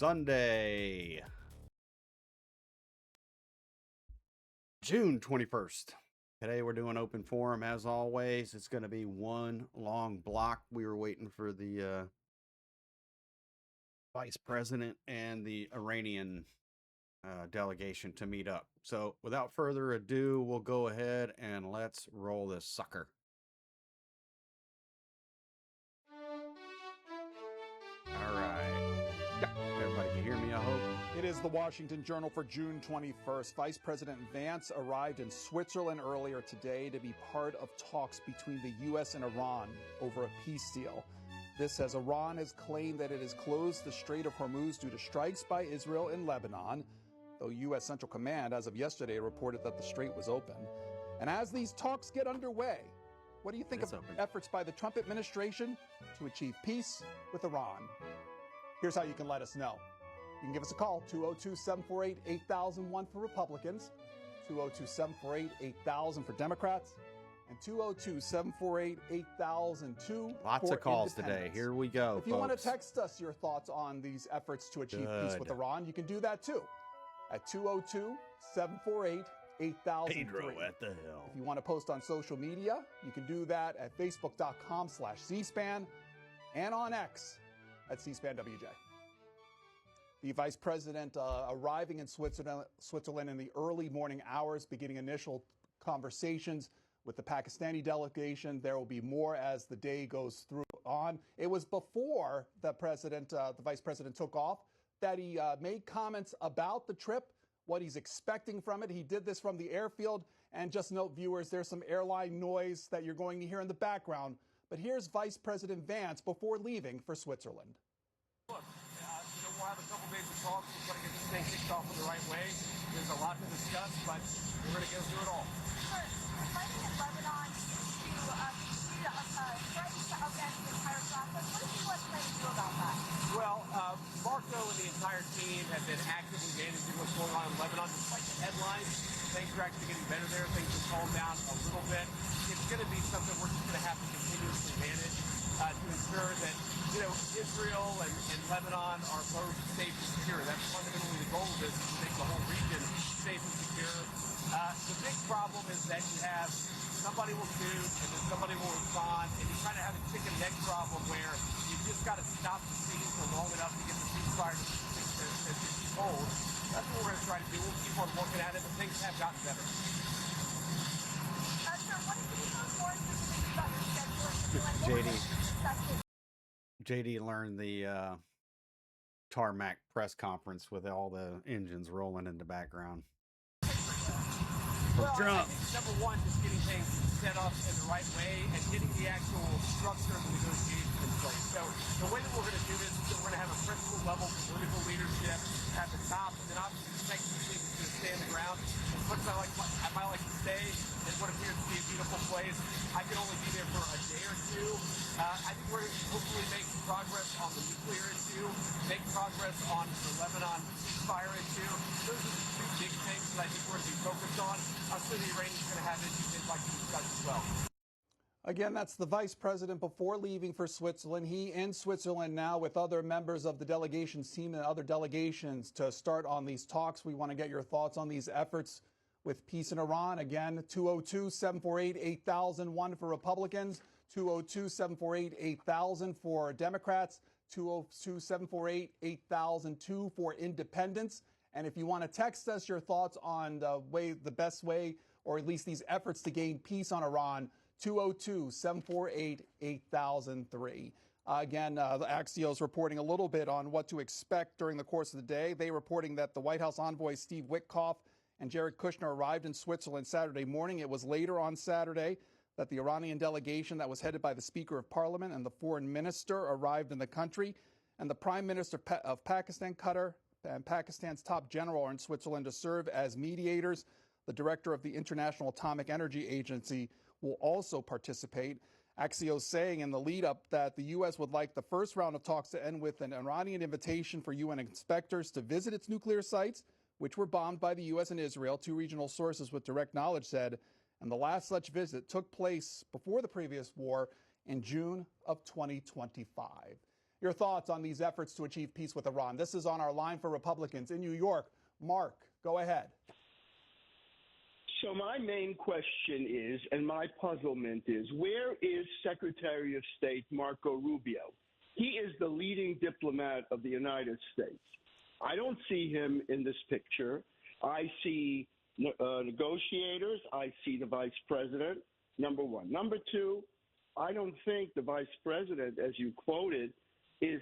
Sunday, June 21st. Today we're doing open forum as always. It's going to be one long block. We were waiting for the vice president and the Iranian delegation to meet up. So without further ado, we'll go ahead and let's roll this sucker. All right. Everybody can hear me, I hope. It is the Washington Journal for June 21st. Vice President Vance arrived in Switzerland earlier today to be part of talks between the U.S. and Iran over a peace deal. This as Iran has claimed that it has closed the Strait of Hormuz due to strikes by Israel in Lebanon, though U.S. Central Command, as of yesterday, reported that the strait was open. And as these talks get underway, what do you think of efforts by the Trump administration to achieve peace with Iran? Here's how you can let us know. You can give us a call, 202-748-8001 for Republicans, 202-748-8000 for Democrats, and 202-748-8002 Lots of calls today. Here we go, If you want to text us your thoughts on these efforts to achieve peace with Iran, you can do that too at 202-748-8003. Pedro at the hill. If you want to post on social media, you can do that at facebook.com/cspan and on X at CSpanWJ. The vice president arriving in Switzerland in the early morning hours, beginning initial conversations with the Pakistani delegation. There will be more as the day goes through on. It was before the vice president took off that he made comments about the trip, what he's expecting from it. He did this from the airfield. And just note, viewers, there's some airline noise that you're going to hear in the background. But here's Vice President Vance before leaving for Switzerland. Look, we'll have a couple days of talks. We're going to get this thing kicked off in the right way. There's a lot to discuss, but we're going to go through it all. Sure. Fighting in Lebanon to strikes against the entire process. What does the U.S. plan to do about that? Well, Marco and the entire team have been actively managing what's going on in Lebanon. Despite the headlines, things are actually getting better there. Things have calmed down a little bit. It's going to be something we're just going to have to continuously manage to ensure that, Israel and Lebanon are both safe and secure. That's fundamentally the goal of this, is to make the whole region safe and secure. The big problem is that you have somebody will shoot and then somebody will respond, and you kind of have a chicken and egg problem where you just got to stop the scene for long enough to get the ceasefire to hold. That's what we're going to try to do. We'll keep on working at it, but things have gotten better. Sir, what is the most more specific about your schedule? JD learned the tarmac press conference with all the engines rolling in the background. Well, I think number one, just getting things set up in the right way and getting the actual structure of the negotiation in place. So the way that we're going to do this is that we're going to have a principal level political leadership at the top, and then obviously the second thing is going to stay on the ground. As much as I might like to stay in what appears to be a beautiful place, I can only be there for a day or two. I think we're going to hopefully make progress on the nuclear issue, make progress on the Lebanon ceasefire issue. Those are the two big things that I think we're going to be focused on. I'm sure the Iranians are going to have issues they'd like to discuss as well. Again, that's the vice president before leaving for Switzerland. He in Switzerland now with other members of the delegations team and other delegations to start on these talks. We want to get your thoughts on these efforts with peace in Iran. Again, 202-748-8001 for Republicans, 202-748-8000 for Democrats, 202-748-8002 for independents. And if you want to text us your thoughts on the best way, or at least these efforts to gain peace on Iran, 202-748-8003. Again, the Axios reporting a little bit on what to expect during the course of the day. They reporting that the White House envoy Steve Witkoff and Jared Kushner arrived in Switzerland Saturday morning. It was later on Saturday that the Iranian delegation that was headed by the Speaker of Parliament and the Foreign Minister arrived in the country. And the Prime Minister of Pakistan, Qatar, and Pakistan's top general are in Switzerland to serve as mediators. The director of the International Atomic Energy Agency will also participate. Axios saying in the lead-up that the U.S. would like the first round of talks to end with an Iranian invitation for UN inspectors to visit its nuclear sites, which were bombed by the U.S. and Israel, two regional sources with direct knowledge said. And the last such visit took place before the previous war in June of 2025. your thoughts on these efforts to achieve peace with Iran. This is on our line for Republicans in New York. Mark, go ahead. So my main question is, and my puzzlement is, where is Secretary of State Marco Rubio? He is the leading diplomat of the United States. I don't see him in this picture. I see negotiators. I see the vice president, number one. Number two, I don't think the vice president, as you quoted, is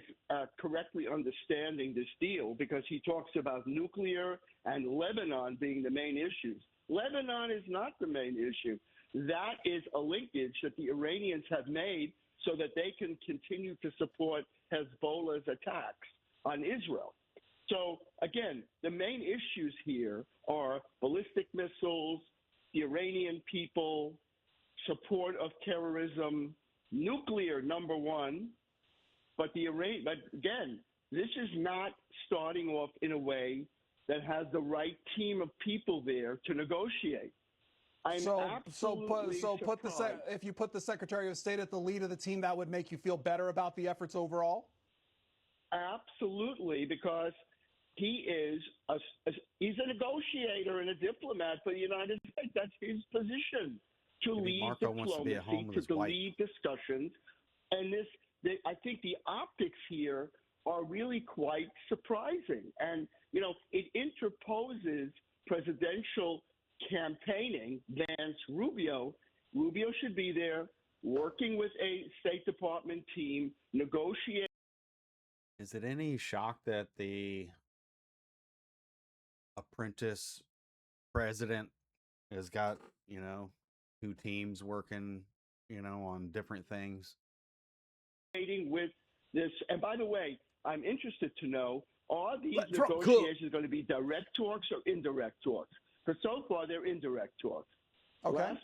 correctly understanding this deal, because he talks about nuclear and Lebanon being the main issues. Lebanon is not the main issue. That is a linkage that the Iranians have made so that they can continue to support Hezbollah's attacks on Israel. So, again, the main issues here are ballistic missiles, the Iranian people, support of terrorism, nuclear, number one. But again, this is not starting off in a way that has the right team of people there to negotiate. If you put the Secretary of State at the lead of the team, that would make you feel better about the efforts overall? Absolutely, because he's a negotiator and a diplomat for the United States. That's his position, to lead diplomacy, to lead discussions. And I think the optics here are really quite surprising. And, it interposes presidential campaigning. Vance Rubio should be there working with a State Department team, negotiating. Is it any shock that the apprentice president has got, two teams working, on different things? With this, and by the way, I'm interested to know, are these negotiations going to be direct talks or indirect talks? Because so far they're indirect talks. Okay.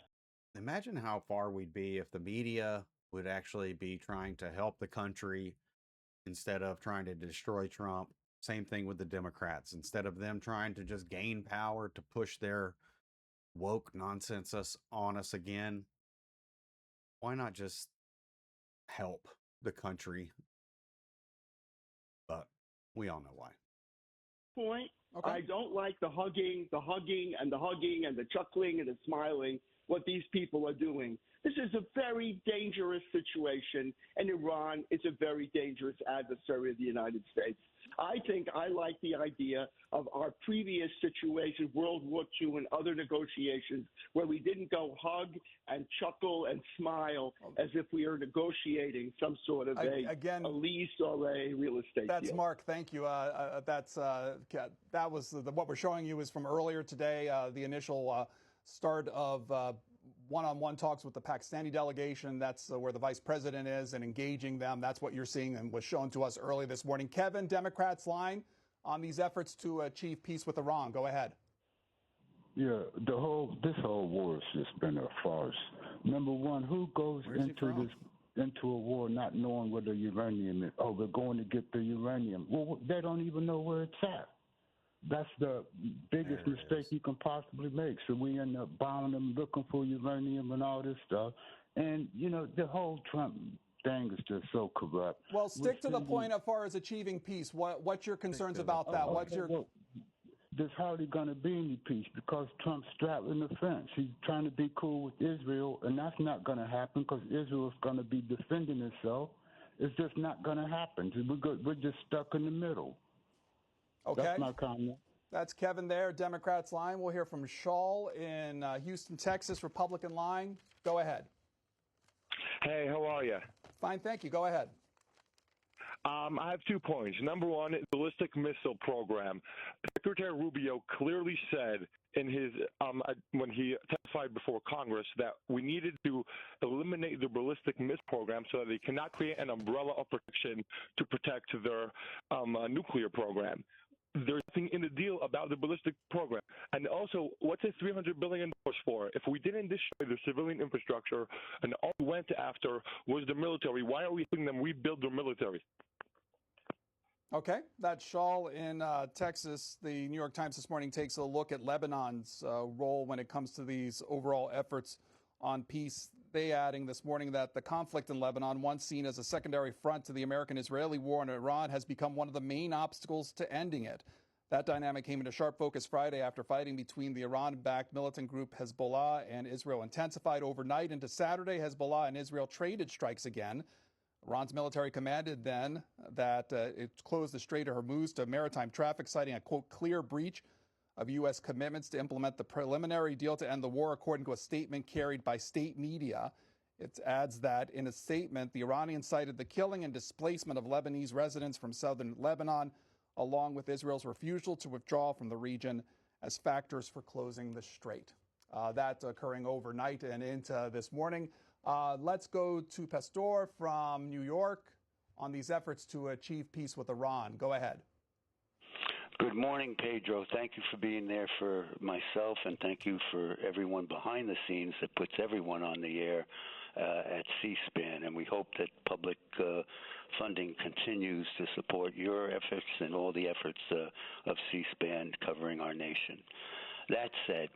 Imagine how far we'd be if the media would actually be trying to help the country instead of trying to destroy Trump. Same thing with the Democrats. Instead of them trying to just gain power to push their woke nonsense on us again, why not just help the country? But we all know why. Point. Okay. I don't like the hugging, and the chuckling and the smiling, what these people are doing. This is a very dangerous situation, and Iran is a very dangerous adversary of the United States. I think I like the idea of our previous situation, World War II and other negotiations, where we didn't go hug and chuckle and smile as if we are negotiating some sort of a lease or a real estate That's deal. Mark. Thank you. That was what we're showing you is from earlier today, the initial start of one-on-one talks with the Pakistani delegation. That's where the vice president is and engaging them. That's what you're seeing and was shown to us early this morning. Kevin, Democrats' line on these efforts to achieve peace with Iran. Go ahead. Yeah, this whole war has just been a farce. Number one, who goes into a war not knowing where the uranium is? Oh, we're going to get the uranium. Well, they don't even know where it's at. That's the biggest mistake you can possibly make. So we end up buying them, looking for uranium and all this stuff. And, the whole Trump thing is just so corrupt. Well, stick to the point as far as achieving peace. What's your concerns about that? There's hardly going to be any peace because Trump's straddling the fence. He's trying to be cool with Israel, and that's not going to happen because Israel's going to be defending itself. It's just not going to happen. We're just stuck in the middle. Okay. That's my comment. That's Kevin there, Democrats line. We'll hear from Shaul in Houston, Texas, Republican line. Go ahead. Hey, how are you? Fine, thank you. Go ahead. I have 2 points. Number one, ballistic missile program. Secretary Rubio clearly said in his when he testified before Congress that we needed to eliminate the ballistic missile program so that they cannot create an umbrella of protection to protect their nuclear program. There's nothing in the deal about the ballistic program. And also, what's it $300 billion for? If we didn't destroy the civilian infrastructure and all we went after was the military, why are we helping them rebuild their military? Okay, that's Shaul in Texas. The New York Times this morning takes a look at Lebanon's role when it comes to these overall efforts on peace. They adding this morning that the conflict in Lebanon, once seen as a secondary front to the American-Israeli war in Iran, has become one of the main obstacles to ending it. That dynamic came into sharp focus Friday after fighting between the Iran-backed militant group Hezbollah and Israel intensified overnight into Saturday. Hezbollah and Israel traded strikes again. Iran's military commanded then that it closed the Strait of Hormuz to maritime traffic, citing a, quote, clear breach of U.S. commitments to implement the preliminary deal to end the war, according to a statement carried by state media. It adds that in a statement, the Iranians cited the killing and displacement of Lebanese residents from southern Lebanon, along with Israel's refusal to withdraw from the region as factors for closing the strait. That occurring overnight and into this morning. Let's go to Pastor from New York on these efforts to achieve peace with Iran. Go ahead. Good morning, Pedro. Thank you for being there for myself, and thank you for everyone behind the scenes that puts everyone on the air at Cspan. And we hope that public funding continues to support your efforts and all the efforts of Cspan covering our nation. That said,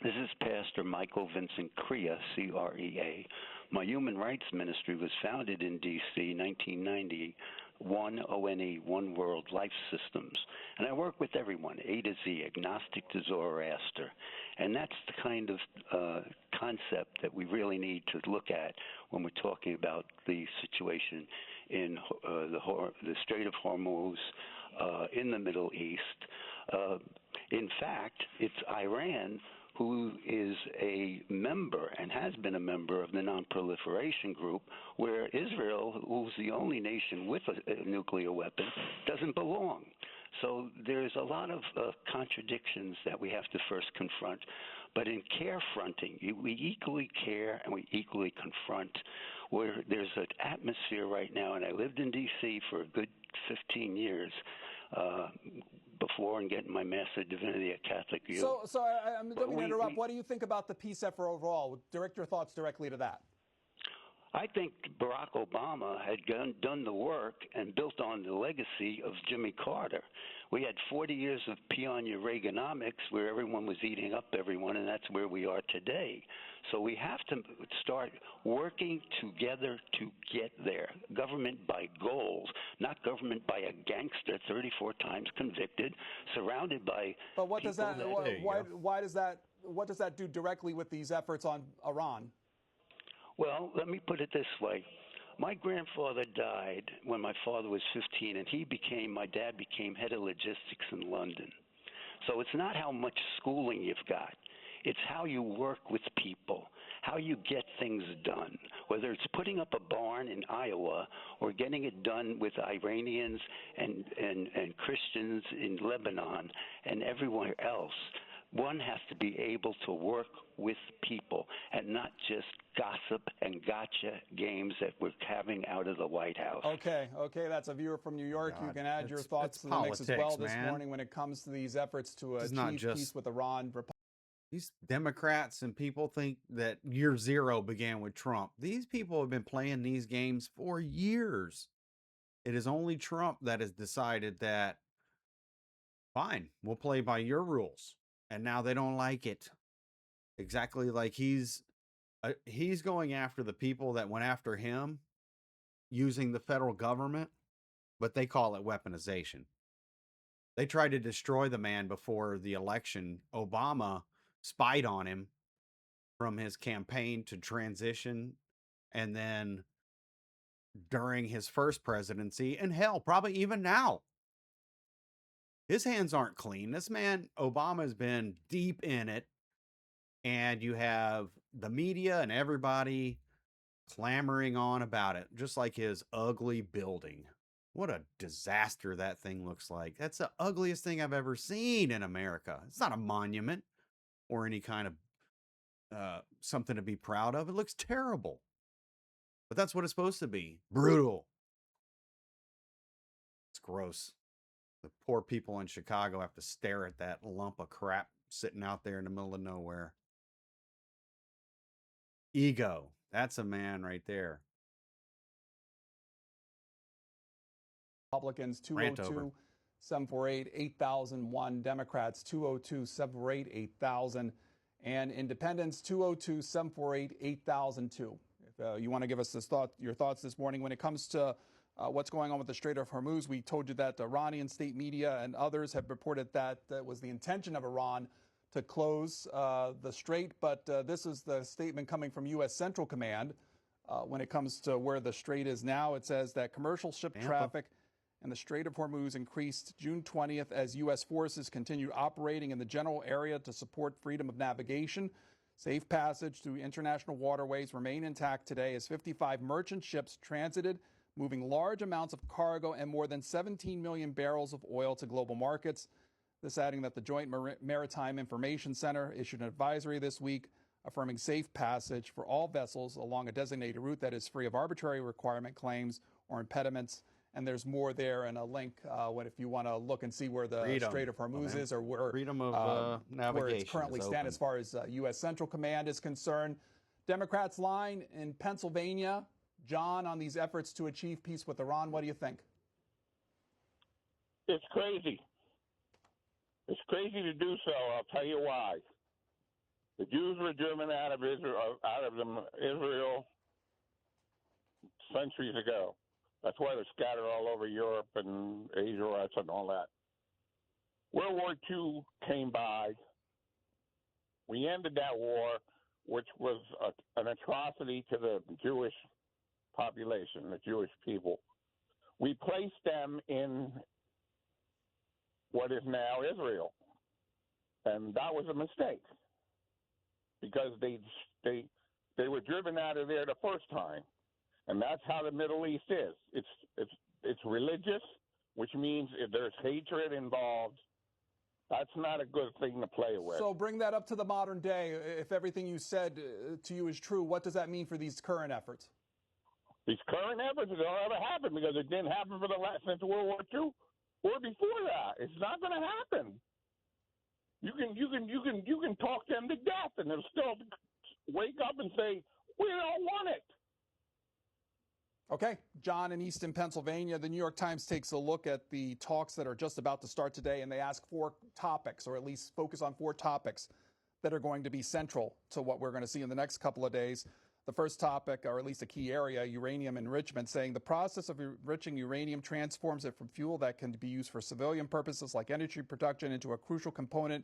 this is Pastor Michael Vincent Crea, C-R-E-A. My human rights ministry was founded in D.C. 1990, ONE, One World Life Systems. And I work with everyone, A to Z, agnostic to Zoroaster. And that's the kind of concept that we really need to look at when we're talking about the situation in the Strait of Hormuz, in the Middle East. In fact, it's Iran who is a member and has been a member of the Non-Proliferation Group, where Israel, who's the only nation with a nuclear weapon, doesn't belong. So there's a lot of contradictions that we have to first confront. But in care fronting, we equally care and we equally confront, where there's an atmosphere right now, and I lived in D.C. for a good 15 years, before and getting my Master of Divinity at Catholic U. So I'm going to interrupt. What do you think about the peace effort overall? Direct your thoughts directly to that. I think Barack Obama had done the work and built on the legacy of Jimmy Carter. We had 40 years of peon Reaganomics where everyone was eating up everyone, and that's where we are today. So we have to start working together to get there. Government by goals, not government by a gangster 34 times convicted, surrounded by. But what does that? Why does that? What does that do directly with these efforts on Iran? Well, let me put it this way. My grandfather died when my father was 15, and my dad became head of logistics in London. So it's not how much schooling you've got. It's how you work with people, how you get things done, whether it's putting up a barn in Iowa or getting it done with Iranians and Christians in Lebanon and everywhere else. One has to be able to work with people and not just gossip and gotcha games that we're having out of the White House. Okay, that's a viewer from New York. God, you can add your thoughts to the mix as well this morning when it comes to these efforts to achieve peace with Iran. These Democrats and people think that year zero began with Trump. These people have been playing these games for years. It is only Trump that has decided that, fine, we'll play by your rules. And now they don't like it. Exactly like he's going after the people that went after him using the federal government, but they call it weaponization. They tried to destroy the man before the election. Obama spied on him from his campaign to transition, and then during his first presidency, and hell, probably even now. His hands aren't clean. This man, Obama, has been deep in it. And you have the media and everybody clamoring on about it, just like his ugly building. What a disaster that thing looks like. That's the ugliest thing I've ever seen in America. It's not a monument or any kind of something to be proud of. It looks terrible. But that's what it's supposed to be. Brutal. It's gross. The poor people in Chicago have to stare at that lump of crap sitting out there in the middle of nowhere. Ego. That's a man right there. Republicans 202-748-8001. Democrats 202-748-8000. And Independence 202-748-8002. If you want to give us your thoughts this morning when it comes to what's going on with the Strait of Hormuz. We told you that Iranian state media and others have reported that it was the intention of Iran to close the strait, but this is the statement coming from U.S. Central Command. When it comes to where the strait is now, it says that commercial ship traffic in the Strait of Hormuz increased June 20th as U.S. forces continued operating in the general area to support freedom of navigation. Safe passage through international waterways remain intact today as 55 merchant ships transited, moving large amounts of cargo and more than 17 million barrels of oil to global markets. This adding that the Joint Maritime Information Center issued an advisory this week affirming safe passage for all vessels along a designated route that is free of arbitrary requirement claims or impediments. And there's more there and a link if you want to look and see where the Strait of Hormuz is or where, freedom of navigation where it's currently stands as far as U.S. Central Command is concerned. Democrats' line in Pennsylvania, John, on these efforts to achieve peace with Iran, what do you think? It's crazy. It's crazy to do so. I'll tell you why. The Jews were driven out of Israel centuries ago. That's why they're scattered all over Europe and Asia and all that. World War II came by. We ended that war, which was an atrocity to the Jewish population, the Jewish people. We placed them in what is now Israel. And that was a mistake because they were driven out of there the first time. And that's how the Middle East is. It's religious, which means if there's hatred involved, that's not a good thing to play with. So bring that up to the modern day. If everything you said to you is true, what does that mean for these current efforts? These current efforts don't ever happen because it didn't happen since World War II or before that. It's not going to happen. You can talk them to death, and they'll still wake up and say, "We don't want it." Okay, John in Easton, Pennsylvania. The New York Times takes a look at the talks that are just about to start today, and they ask 4 topics, or at least focus on 4 topics that are going to be central to what we're going to see in the next couple of days. The first topic, or at least a key area, uranium enrichment, saying the process of enriching uranium transforms it from fuel that can be used for civilian purposes like energy production into a crucial component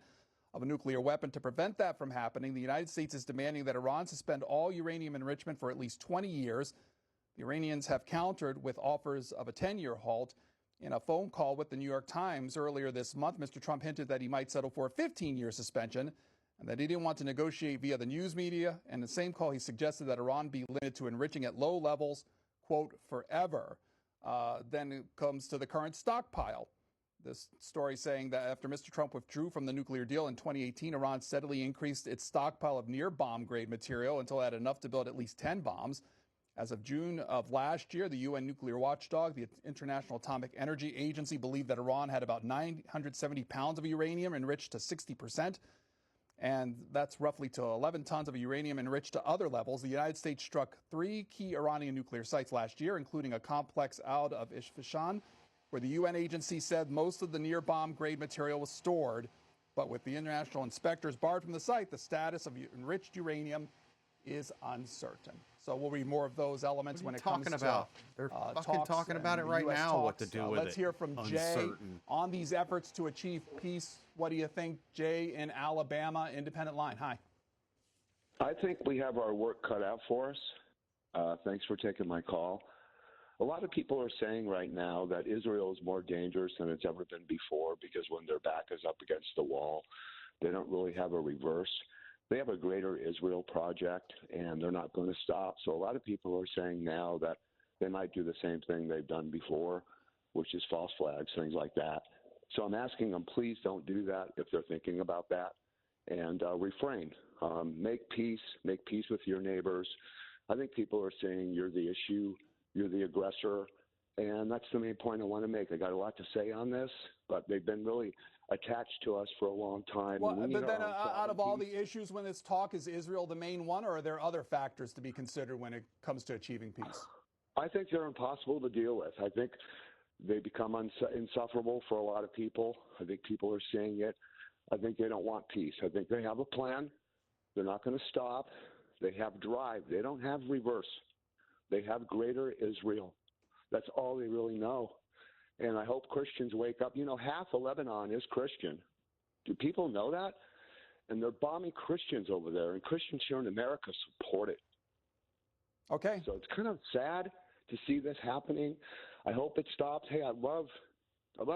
of a nuclear weapon. To prevent that from happening, the United States is demanding that Iran suspend all uranium enrichment for at least 20 years. The Iranians have countered with offers of a 10-year halt. In a phone call with the New York Times earlier this month, Mr. Trump hinted that he might settle for a 15-year suspension and that he didn't want to negotiate via the news media. And in the same call, he suggested that Iran be limited to enriching at low levels, quote, forever. Then it comes to the current stockpile. This story saying that after Mr. Trump withdrew from the nuclear deal in 2018, Iran steadily increased its stockpile of near-bomb-grade material until it had enough to build at least 10 bombs. As of June of last year, the UN nuclear watchdog, the International Atomic Energy Agency, believed that Iran had about 970 pounds of uranium enriched to 60%, and that's roughly to 11 tons of uranium enriched to other levels. The United States struck 3 key Iranian nuclear sites last year, including a complex out of Isfahan, where the UN agency said most of the near-bomb grade material was stored. But with the international inspectors barred from the site, the status of enriched uranium is uncertain. So we'll read more of those elements when it comes to about? They're fucking talking about it right now, what to do with it. Let's hear from Jay on these efforts to achieve peace. What do you think, Jay in Alabama, Independent Line? Hi. I think we have our work cut out for us. Thanks for taking my call. A lot of people are saying right now that Israel is more dangerous than it's ever been before because when their back is up against the wall, they don't really have a reverse. They have a greater Israel project, and they're not going to stop. So a lot of people are saying now that they might do the same thing they've done before, which is false flags, things like that. So I'm asking them, please don't do that if they're thinking about that, and refrain. Make peace with your neighbors. I think people are saying you're the issue, you're the aggressor, and that's the main point I want to make. I got a lot to say on this, but they've been really attached to us for a long time. Well, but then out of all the issues when this talk, is Israel the main one, or are there other factors to be considered when it comes to achieving peace? I think they're impossible to deal with. I think they become insufferable for a lot of people. I think people are saying it. I think they don't want peace. I think they have a plan. They're not going to stop. They have drive. They don't have reverse. They have greater Israel. That's all they really know. And I hope Christians wake up. You know, half of Lebanon is Christian. Do people know that? And they're bombing Christians over there, and Christians here in America support it. Okay. So it's kind of sad to see this happening. I hope it stops. Hey, I love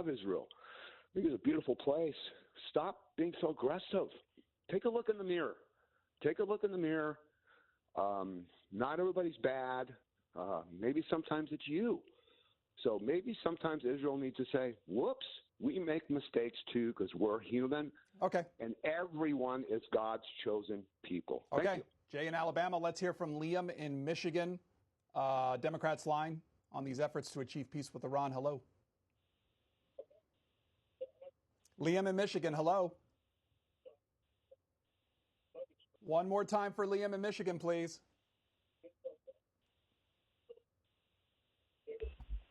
Israel. I think it's a beautiful place. Stop being so aggressive. Take a look in the mirror. Take a look in the mirror. Not everybody's bad. Maybe sometimes it's you. So maybe sometimes Israel needs to say, whoops, we make mistakes too because we're human. Okay. And everyone is God's chosen people. Okay. Thank you. Jay in Alabama, let's hear from Liam in Michigan. Democrats' line on these efforts to achieve peace with Iran. Hello. Liam in Michigan, hello. One more time for Liam in Michigan, please.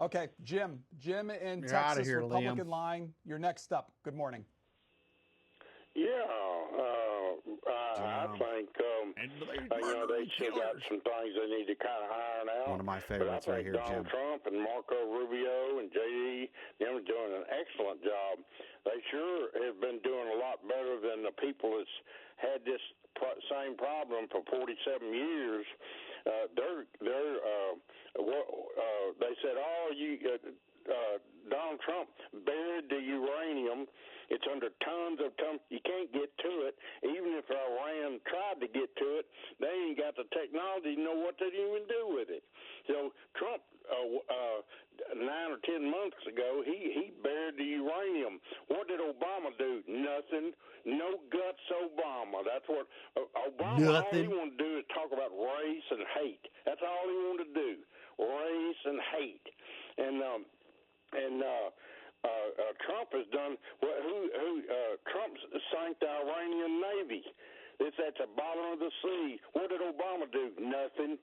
Okay, Jim. Jim in You're outta Texas, here, Republican Liam. line. You're next up. Good morning. Yeah, I think they still got some things they need to kind of iron out. One of my favorites but I right think here, Donald Jim. Trump and Marco Rubio and JD, them are doing an excellent job. They sure have been doing a lot better than the people that's had this same problem for 47 years. They said, Donald Trump buried the uranium. It's under tons of tons. You can't get to it. Even if Iran tried to get to it, they ain't got the technology to know what to even do with it. So Trump, 9 or 10 months ago, he buried the uranium. What did Obama do? Nothing. No guts, Obama. That's what Obama. Nothing. All he wanted to do is talk about race and hate. That's all he wanted to do. Race and hate. Trump has done Trump sank the Iranian Navy. It's at the bottom of the sea. What did Obama do? Nothing.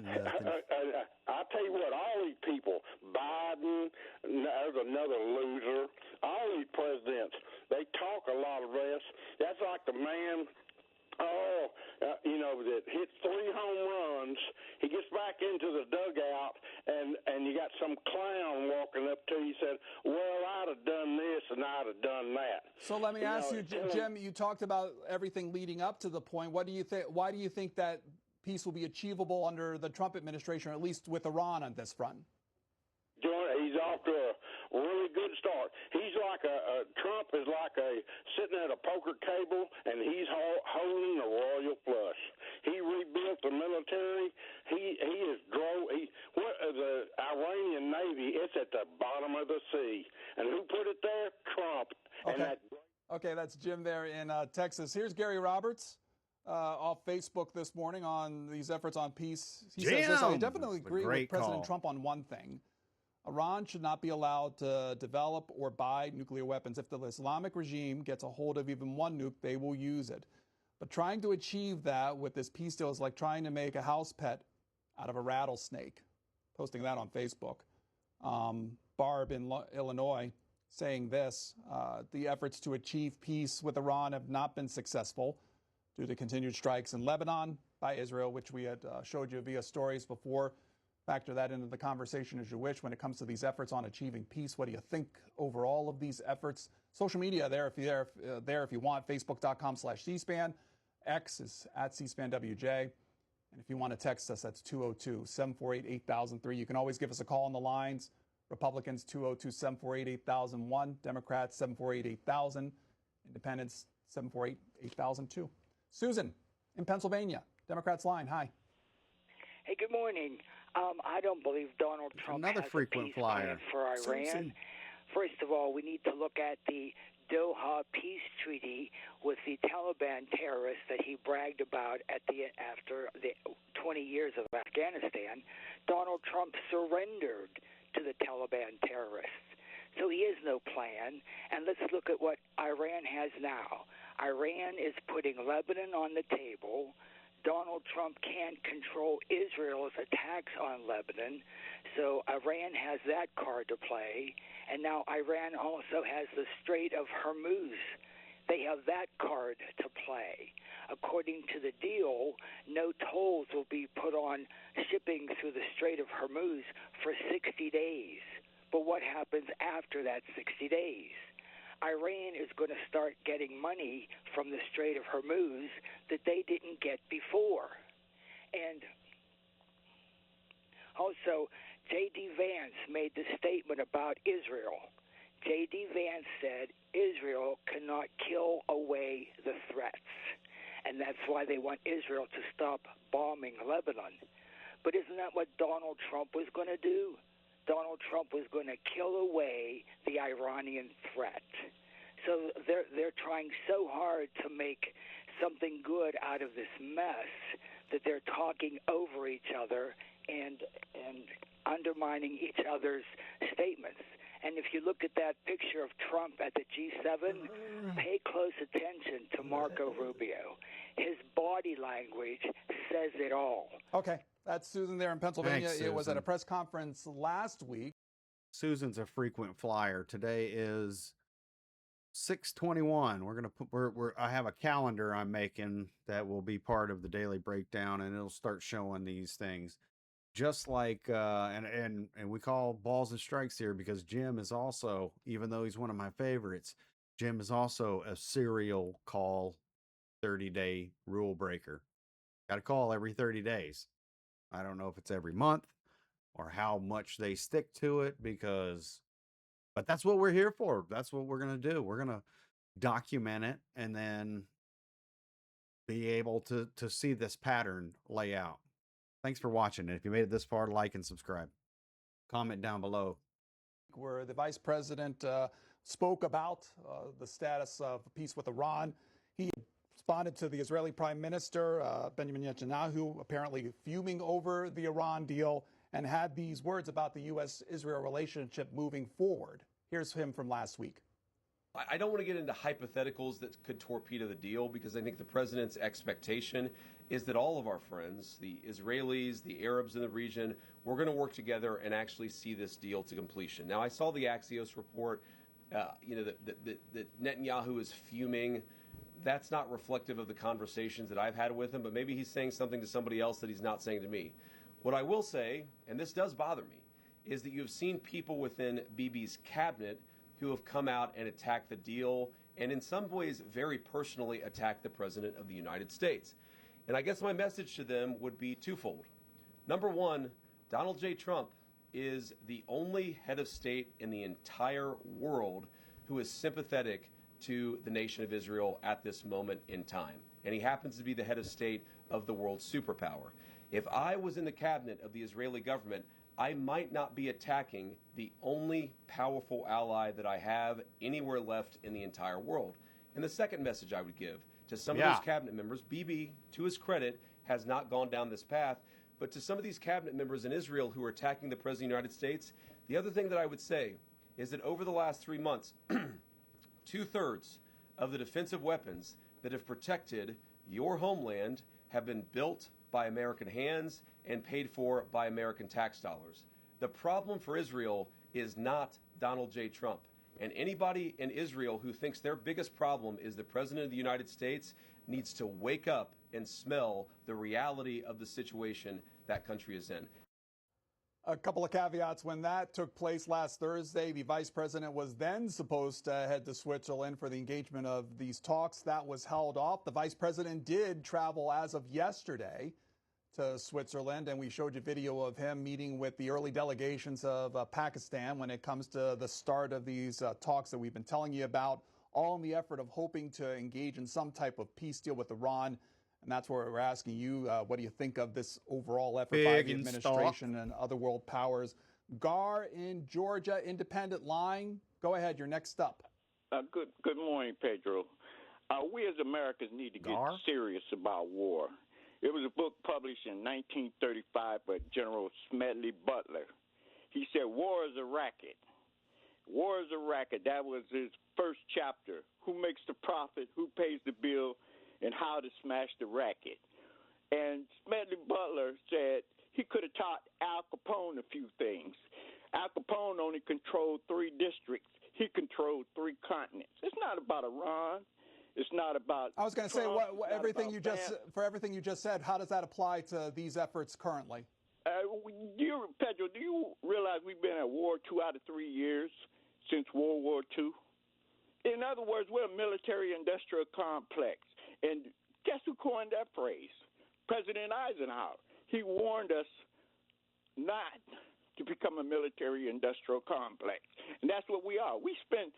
I tell you what, all these people, Biden, there's another loser. All these presidents, they talk a lot of this. That's like the man. That hit 3 home runs. He gets back into the dugout, and you got some clown walking up to you. He said, "Well, I'd have done this and I'd have done that." So let me ask you, Jim. You talked about everything leading up to the point. What do you think? Why do you think that peace will be achievable under the Trump administration, or at least with Iran on this front? He's off to a really good start. He's like Trump is like sitting at a poker table, and he's holding the royal flush. He rebuilt the military. He is the Iranian Navy. It's at the bottom of the sea, and who put it there? Trump. Okay. Okay, that's Jim there in Texas. Here's Gary Roberts off Facebook this morning on these efforts on peace. He says this, I definitely agree with President Trump on one thing. Iran should not be allowed to develop or buy nuclear weapons. If the Islamic regime gets a hold of even one nuke, they will use it. But trying to achieve that with this peace deal is like trying to make a house pet out of a rattlesnake. Posting that on Facebook. Barb in Illinois saying this, the efforts to achieve peace with Iran have not been successful due to continued strikes in Lebanon by Israel, which we had showed you via stories before. Factor that into the conversation as you wish when it comes to these efforts on achieving peace. What do you think overall of these efforts? Social media there if you want. Facebook.com/CSpan. X is at CSpanWJ. And if you want to text us, that's 202-748-8003. You can always give us a call on the lines. Republicans 202-748-8001. Democrats 748-8000. Independents 748-8002. Susan in Pennsylvania. Democrats line. Hi. Hey, good morning. I don't believe Donald Trump Another has frequent a peace flyer. plan for Iran. First of all, we need to look at the Doha peace treaty with the Taliban terrorists that he bragged about after the 20 years of Afghanistan. Donald Trump surrendered to the Taliban terrorists. So he has no plan. And let's look at what Iran has now. Iran is putting Lebanon on the table. Donald Trump can't control Israel's attacks on Lebanon, so Iran has that card to play. And now Iran also has the Strait of Hormuz. They have that card to play. according to the deal, no tolls will be put on shipping through the Strait of Hormuz for 60 days. But what happens after that 60 days? Iran is going to start getting money from the Strait of Hormuz that they didn't get before. And also, J.D. Vance made the statement about Israel. J.D. Vance said Israel cannot kill away the threats, and that's why they want Israel to stop bombing Lebanon. But isn't that what Donald Trump was going to do? Donald Trump was going to kill away the Iranian threat. So they're trying so hard to make something good out of this mess that they're talking over each other and undermining each other's statements. And if you look at that picture of Trump at the G7, pay close attention to Marco Rubio. His body language says it all. Okay, that's Susan there in Pennsylvania. Thanks, it was at Susan. a press conference last week. Susan's a frequent flyer. Today is 6:21. We're gonna put. I have a calendar I'm making that will be part of the daily breakdown, and it'll start showing these things. Just like and we call balls and strikes here because Jim is also, even though he's one of my favorites, Jim is also a serial call 30-day rule breaker. Got to call every 30 days. I don't know if it's every month or how much they stick to it but that's what we're here for. That's what we're going to do. We're going to document it and then be able to see this pattern lay out. Thanks for watching. And if you made it this far, like and subscribe. Comment down below. Where the vice president spoke about the status of peace with Iran. He responded to the Israeli Prime Minister, Benjamin Netanyahu, apparently fuming over the Iran deal, and had these words about the U.S.-Israel relationship moving forward. Here's him from last week. I don't want to get into hypotheticals that could torpedo the deal because I think the president's expectation is that all of our friends, the Israelis, the Arabs in the region, we're going to work together and actually see this deal to completion. Now, I saw the Axios report, that Netanyahu is fuming. That's not reflective of the conversations that I've had with him, but maybe he's saying something to somebody else that he's not saying to me. What I will say, and this does bother me, is that you've seen people within Bibi's cabinet who have come out and attacked the deal and in some ways very personally attacked the President of the United States. And I guess my message to them would be twofold. Number one, Donald J. Trump is the only head of state in the entire world who is sympathetic to the nation of Israel at this moment in time. And he happens to be the head of state of the world's superpower. If I was in the cabinet of the Israeli government, I might not be attacking the only powerful ally that I have anywhere left in the entire world. And the second message I would give to some of those cabinet members, Bibi, to his credit, has not gone down this path, but to some of these cabinet members in Israel who are attacking the President of the United States, the other thing that I would say is that over the last 3 months, 2/3 of the defensive weapons that have protected your homeland have been built by American hands and paid for by American tax dollars. The problem for Israel is not Donald J. Trump. And anybody in Israel who thinks their biggest problem is the President of the United States needs to wake up and smell the reality of the situation that country is in. A couple of caveats. When that took place last Thursday, the vice president was then supposed to head to Switzerland for the engagement of these talks. That was held off. The vice president did travel as of yesterday to Switzerland, and we showed you video of him meeting with the early delegations of Pakistan when it comes to the start of these talks that we've been telling you about, all in the effort of hoping to engage in some type of peace deal with Iran. And that's where we're asking you, what do you think of this overall effort by the administration and other world powers? Gar in Georgia, independent line. Go ahead, you're next up. Good morning, Pedro. We as Americans need to get serious about war. It was a book published in 1935 by General Smedley Butler. He said, war is a racket. War is a racket. That was his first chapter. Who makes the profit, who pays the bill, and how to smash the racket. And Smedley Butler said he could have taught Al Capone a few things. Al Capone only controlled 3 districts. He controlled 3 continents. It's not about Iran. It's not about. I was going to say, everything you just said, how does that apply to these efforts currently? Pedro, do you realize we've been at war 2 out of 3 years since World War II? In other words, we're a military-industrial complex. And guess who coined that phrase? President Eisenhower. He warned us not to become a military-industrial complex. And that's what we are. We spend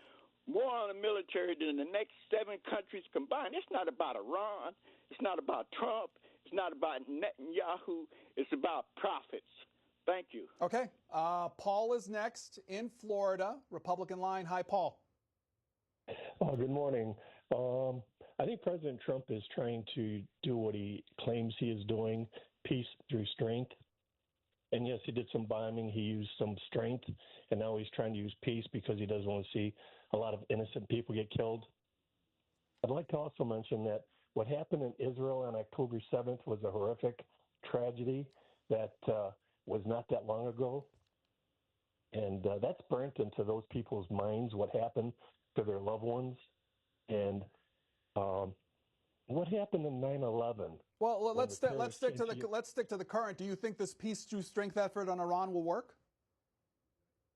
more on the military than the next 7 countries combined. It's not about Iran. It's not about Trump. It's not about Netanyahu. It's about profits. Thank you. Okay. Paul is next in Florida, Republican line. Hi, Paul. Good morning. I think President Trump is trying to do what he claims he is doing, peace through strength. And yes, he did some bombing. He used some strength, and now he's trying to use peace because he doesn't want to see a lot of innocent people get killed. I'd like to also mention that what happened in Israel on October 7th was a horrific tragedy that was not that long ago. And that's burnt into those people's minds, what happened to their loved ones. And what happened in 9/11? Well, let's stick to the current. Do you think this peace through strength effort on Iran will work?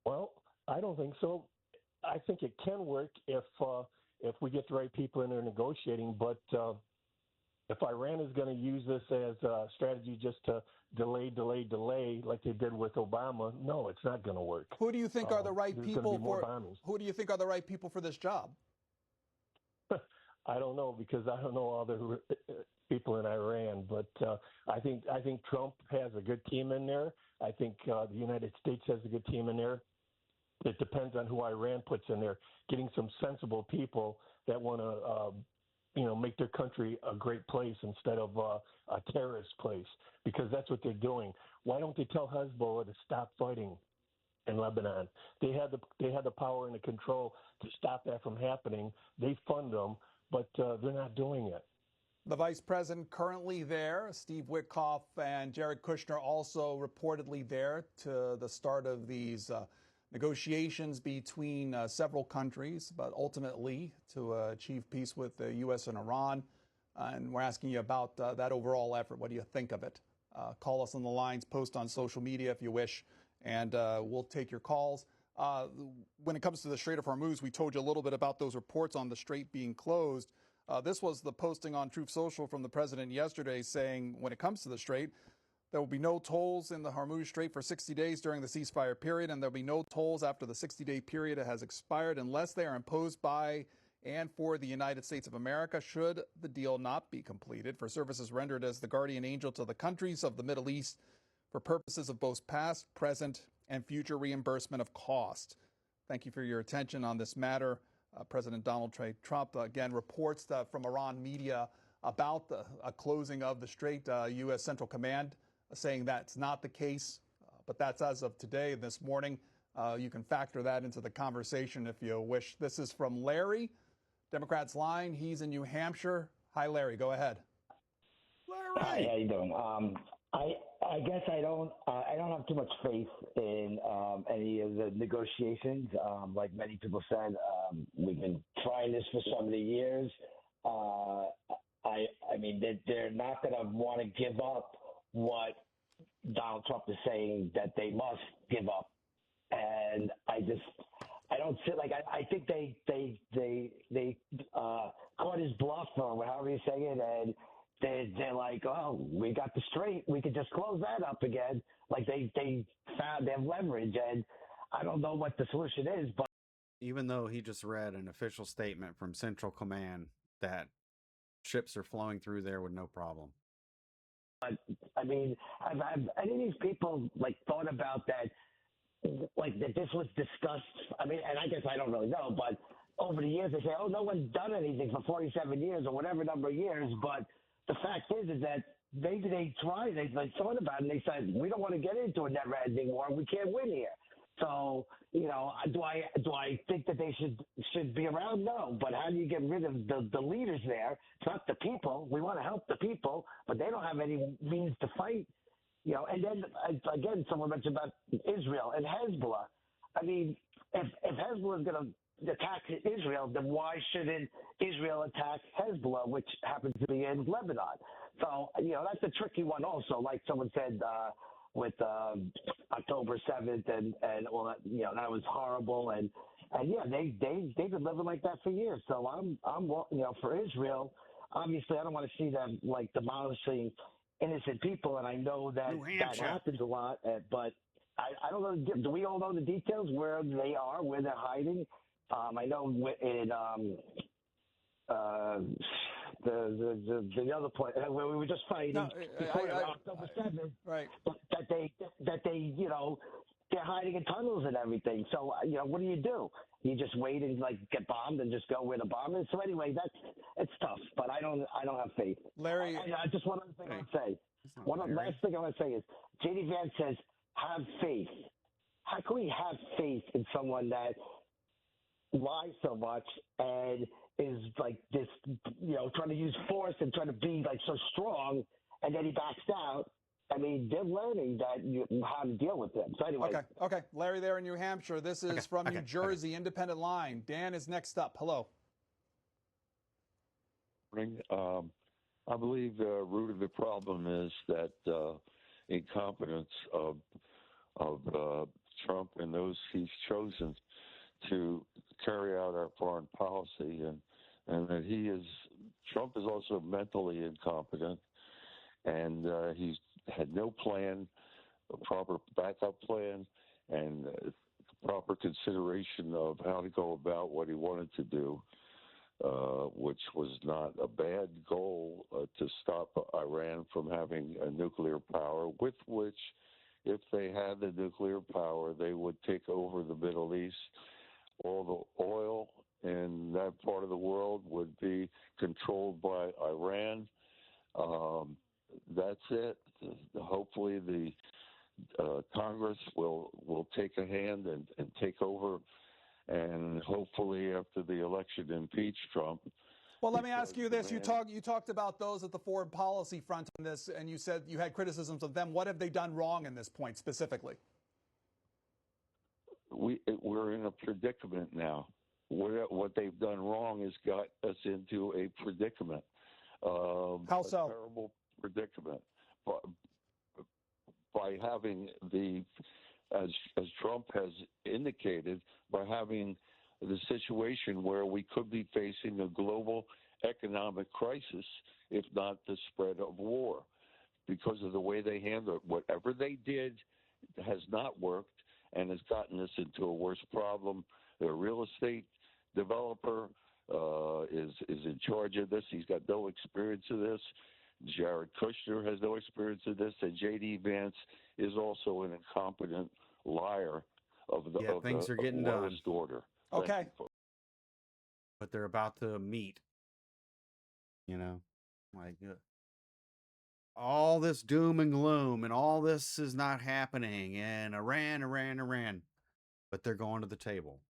Well, I don't think so. I think it can work if we get the right people in there negotiating. But if Iran is going to use this as a strategy just to delay like they did with Obama, no, it's not going to work. Who do you think are the right people for? Bombings. Who do you think are the right people for this job? I don't know, because I don't know all the people in Iran, but I think Trump has a good team in there. I think the United States has a good team in there. It depends on who Iran puts in there. Getting some sensible people that want to, make their country a great place instead of a terrorist place, because that's what they're doing. Why don't they tell Hezbollah to stop fighting in Lebanon? They had the power and the control to stop that from happening. They fund them, but they're not doing it. The vice president currently there, Steve Witkoff and Jared Kushner also reportedly there to the start of these negotiations between several countries, but ultimately to achieve peace with the U.S. and Iran. And we're asking you about that overall effort. What do you think of it? Call us on the lines, post on social media if you wish, and we'll take your calls. When it comes to the Strait of Hormuz, we told you a little bit about those reports on the strait being closed. This was the posting on Truth Social from the president yesterday saying when it comes to the strait, there will be no tolls in the Hormuz Strait for 60 days during the ceasefire period, and there will be no tolls after the 60-day period has expired unless they are imposed by and for the United States of America should the deal not be completed for services rendered as the guardian angel to the countries of the Middle East for purposes of both past, present, and future reimbursement of cost. Thank you for your attention on this matter. President Donald J. Trump, again, reports from Iran media about a closing of the strait. U.S. Central Command saying that's not the case, but that's as of today, this morning. You can factor that into the conversation if you wish. This is from Larry, Democrats line. He's in New Hampshire. Hi, Larry. Go ahead. Larry. Hi, how you doing? I guess I don't have too much faith in any of the negotiations. Like many people said, we've been trying this for so many years. I mean, they're not going to want to give up what Donald Trump is saying that they must give up, and I don't see, like, I think they caught his bluff, or however you say it, and they're like, oh, we got the strait, we could just close that up again. Like they found they have leverage, and I don't know what the solution is, but even though he just read an official statement from Central Command that ships are flowing through there with no problem. I mean, have any of these people like thought about that? Like that this was discussed. I mean, and I guess I don't really know, but over the years they say, oh, no one's done anything for 47 years or whatever number of years. But the fact is that maybe they tried, they thought about it, and they said, we don't want to get into a never-ending war. We can't win here. So, you know, do I think that they should be around? No. But how do you get rid of the leaders there? It's not the people. We want to help the people, but they don't have any means to fight. You know, and then again, someone mentioned about Israel and Hezbollah. I mean, if Hezbollah is going to attack Israel, then why shouldn't Israel attack Hezbollah, which happens to be in Lebanon? So, that's a tricky one also. Like someone said with October 7th and all that, that was horrible. And yeah, they've been living like that for years. So I'm for Israel, obviously I don't want to see them like demolishing innocent people. And I know that happens a lot, but I don't know. Do we all know the details where they are, where they're hiding? I know in the other point where we were just fighting October 7th, right? That they they're hiding in tunnels and everything. So what do? You just wait and like get bombed and just go where the bomb is. So anyway, it's tough, but I don't have faith. Larry, I just one other thing I want to say. Last thing I want to say is J.D. Vance says have faith. How can we have faith in someone that lies so much and is like this, trying to use force and trying to be like so strong, and then he backs out? I mean, they're learning how to deal with them. So anyway. Okay. Larry there in New Hampshire. This is from New Jersey, Independent Line. Dan is next up. Hello. I believe the root of the problem is that incompetence of Trump and those he's chosen to carry out our foreign policy, and that Trump is also mentally incompetent, and he's had no plan, a proper backup plan, and proper consideration of how to go about what he wanted to do, which was not a bad goal to stop Iran from having a nuclear power, with which, if they had the nuclear power, they would take over the Middle East. All the oil in that part of the world would be controlled by Iran. That's it. Hopefully the Congress will take a hand and take over, and hopefully after the election impeach Trump. Well, let me ask you this. You talked about those at the foreign policy front on this, and you said you had criticisms of them. What have they done wrong in this point specifically? We're in a predicament now. What they've done wrong has got us into a predicament. How so? A terrible predicament. By having as Trump has indicated, by having the situation where we could be facing a global economic crisis, if not the spread of war, because of the way they handle it. Whatever they did has not worked and has gotten us into a worse problem. The real estate developer is in charge of this. He's got no experience of this. Jared Kushner has no experience of this, and J.D. Vance is also an incompetent liar of the things are getting done. Order. Okay. But they're about to meet. Like all this doom and gloom, and all this is not happening, and Iran. But they're going to the table.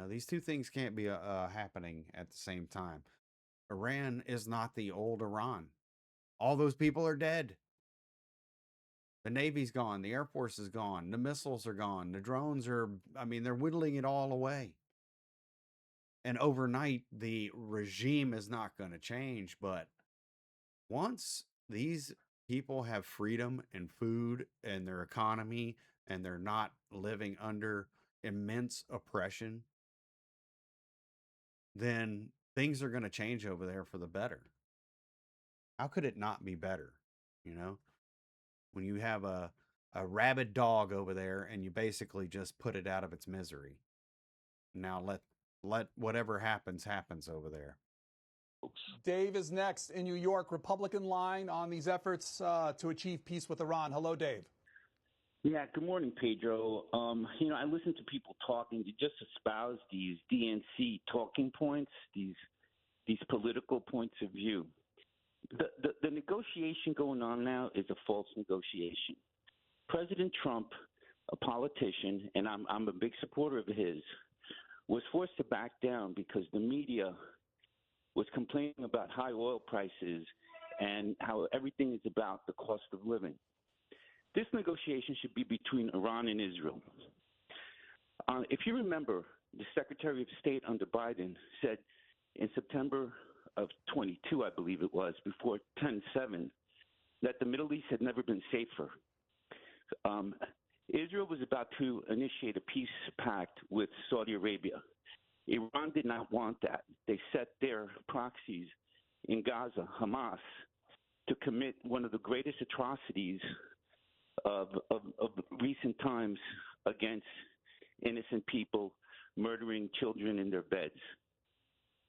These two things can't be happening at the same time. Iran is not the old Iran. All those people are dead. The Navy's gone. The Air Force is gone. The missiles are gone. The drones they're whittling it all away. And overnight, the regime is not going to change. But once these people have freedom and food and their economy, and they're not living under immense oppression, then things are going to change over there for the better. How could it not be better? When you have a rabid dog over there and you basically just put it out of its misery. Now let whatever happens over there. Dave is next in New York, Republican line on these efforts to achieve peace with Iran. Hello, Dave. Yeah, good morning, Pedro. I listen to people talking to just espouse these DNC talking points, these political points of view. The negotiation going on now is a false negotiation. President Trump, a politician, and I'm a big supporter of his, was forced to back down because the media was complaining about high oil prices and how everything is about the cost of living. This negotiation should be between Iran and Israel. If you remember, the Secretary of State under Biden, said in September of 22, I believe it was, before 10/7, that the Middle East had never been safer. Israel was about to initiate a peace pact with Saudi Arabia. Iran did not want that. They set their proxies in Gaza, Hamas, to commit one of the greatest atrocities of recent times against innocent people, murdering children in their beds.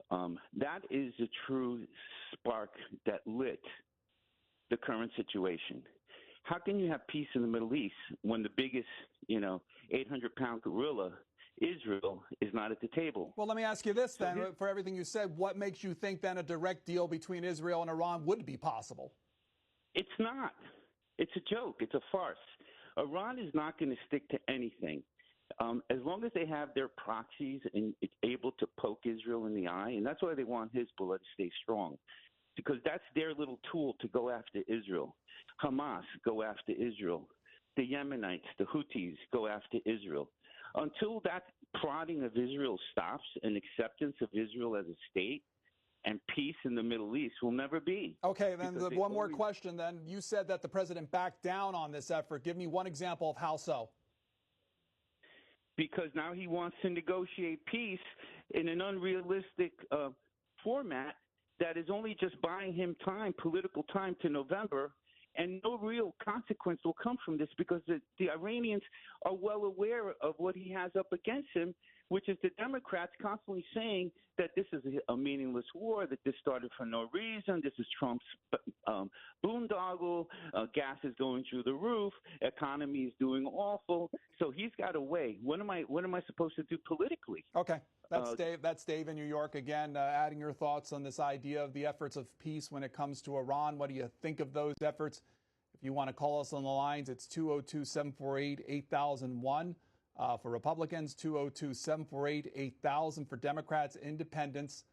That is the true spark that lit the current situation. How can you have peace in the Middle East when the biggest, 800-pound gorilla, Israel, is not at the table? Well, let me ask you this then. For everything you said, what makes you think then a direct deal between Israel and Iran would be possible? It's not. It's a joke. It's a farce. Iran is not going to stick to anything. As long as they have their proxies and it's able to poke Israel in the eye, and that's why they want Hezbollah to stay strong, because that's their little tool to go after Israel. Hamas go after Israel. The Yemenites, the Houthis go after Israel. Until that prodding of Israel stops and acceptance of Israel as a state and peace in the Middle East will never be. Okay, then one more question then. You said that the president backed down on this effort. Give me one example of how so. Because now he wants to negotiate peace in an unrealistic format that is only just buying him time, political time to November, and no real consequence will come from this because the Iranians are well aware of what he has up against him, which is the Democrats constantly saying that this is a meaningless war, that this started for no reason, this is Trump's boondoggle, gas is going through the roof, economy is doing awful. So he's got a way. What am I supposed to do politically? Okay. That's Dave in New York again, adding your thoughts on this idea of the efforts of peace when it comes to Iran. What do you think of those efforts? If you want to call us on the lines, it's 202-748-8001. For Republicans, 202-748-8000. For Democrats, independents,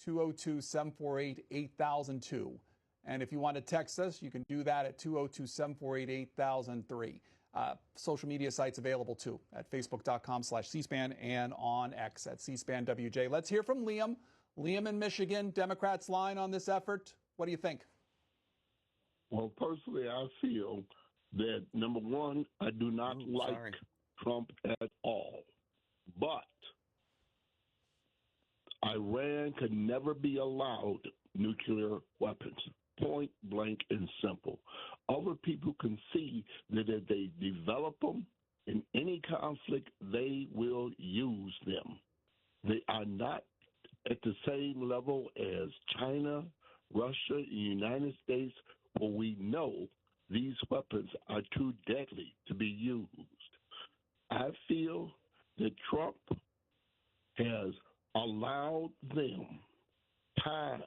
202-748-8002. And if you want to text us, you can do that at 202-748-8003. Social media sites available too at facebook.com/cspan and on X at cspan WJ. Let's hear from Liam. Liam in Michigan, Democrats' line on this effort. What do you think? Well, personally, I feel that, number one, I do not like Trump at all. But Iran could never be allowed nuclear weapons. Point blank and simple. Other people can see that if they develop them in any conflict, they will use them. They are not at the same level as China, Russia, and the United States, where we know these weapons are too deadly to be used. I feel that Trump has allowed them time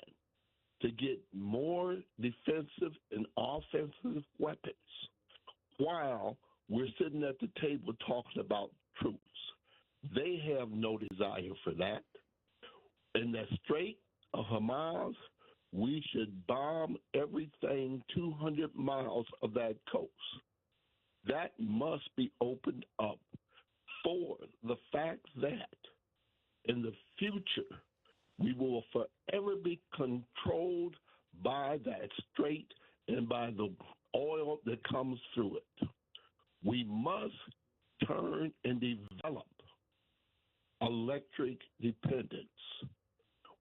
to get more defensive and offensive weapons while we're sitting at the table talking about troops. They have no desire for that. In the Strait of Hamas, we should bomb everything 200 miles of that coast. That must be opened up for the fact that in the future, we will forever be controlled by that strait and by the oil that comes through it. We must turn and develop electric dependence.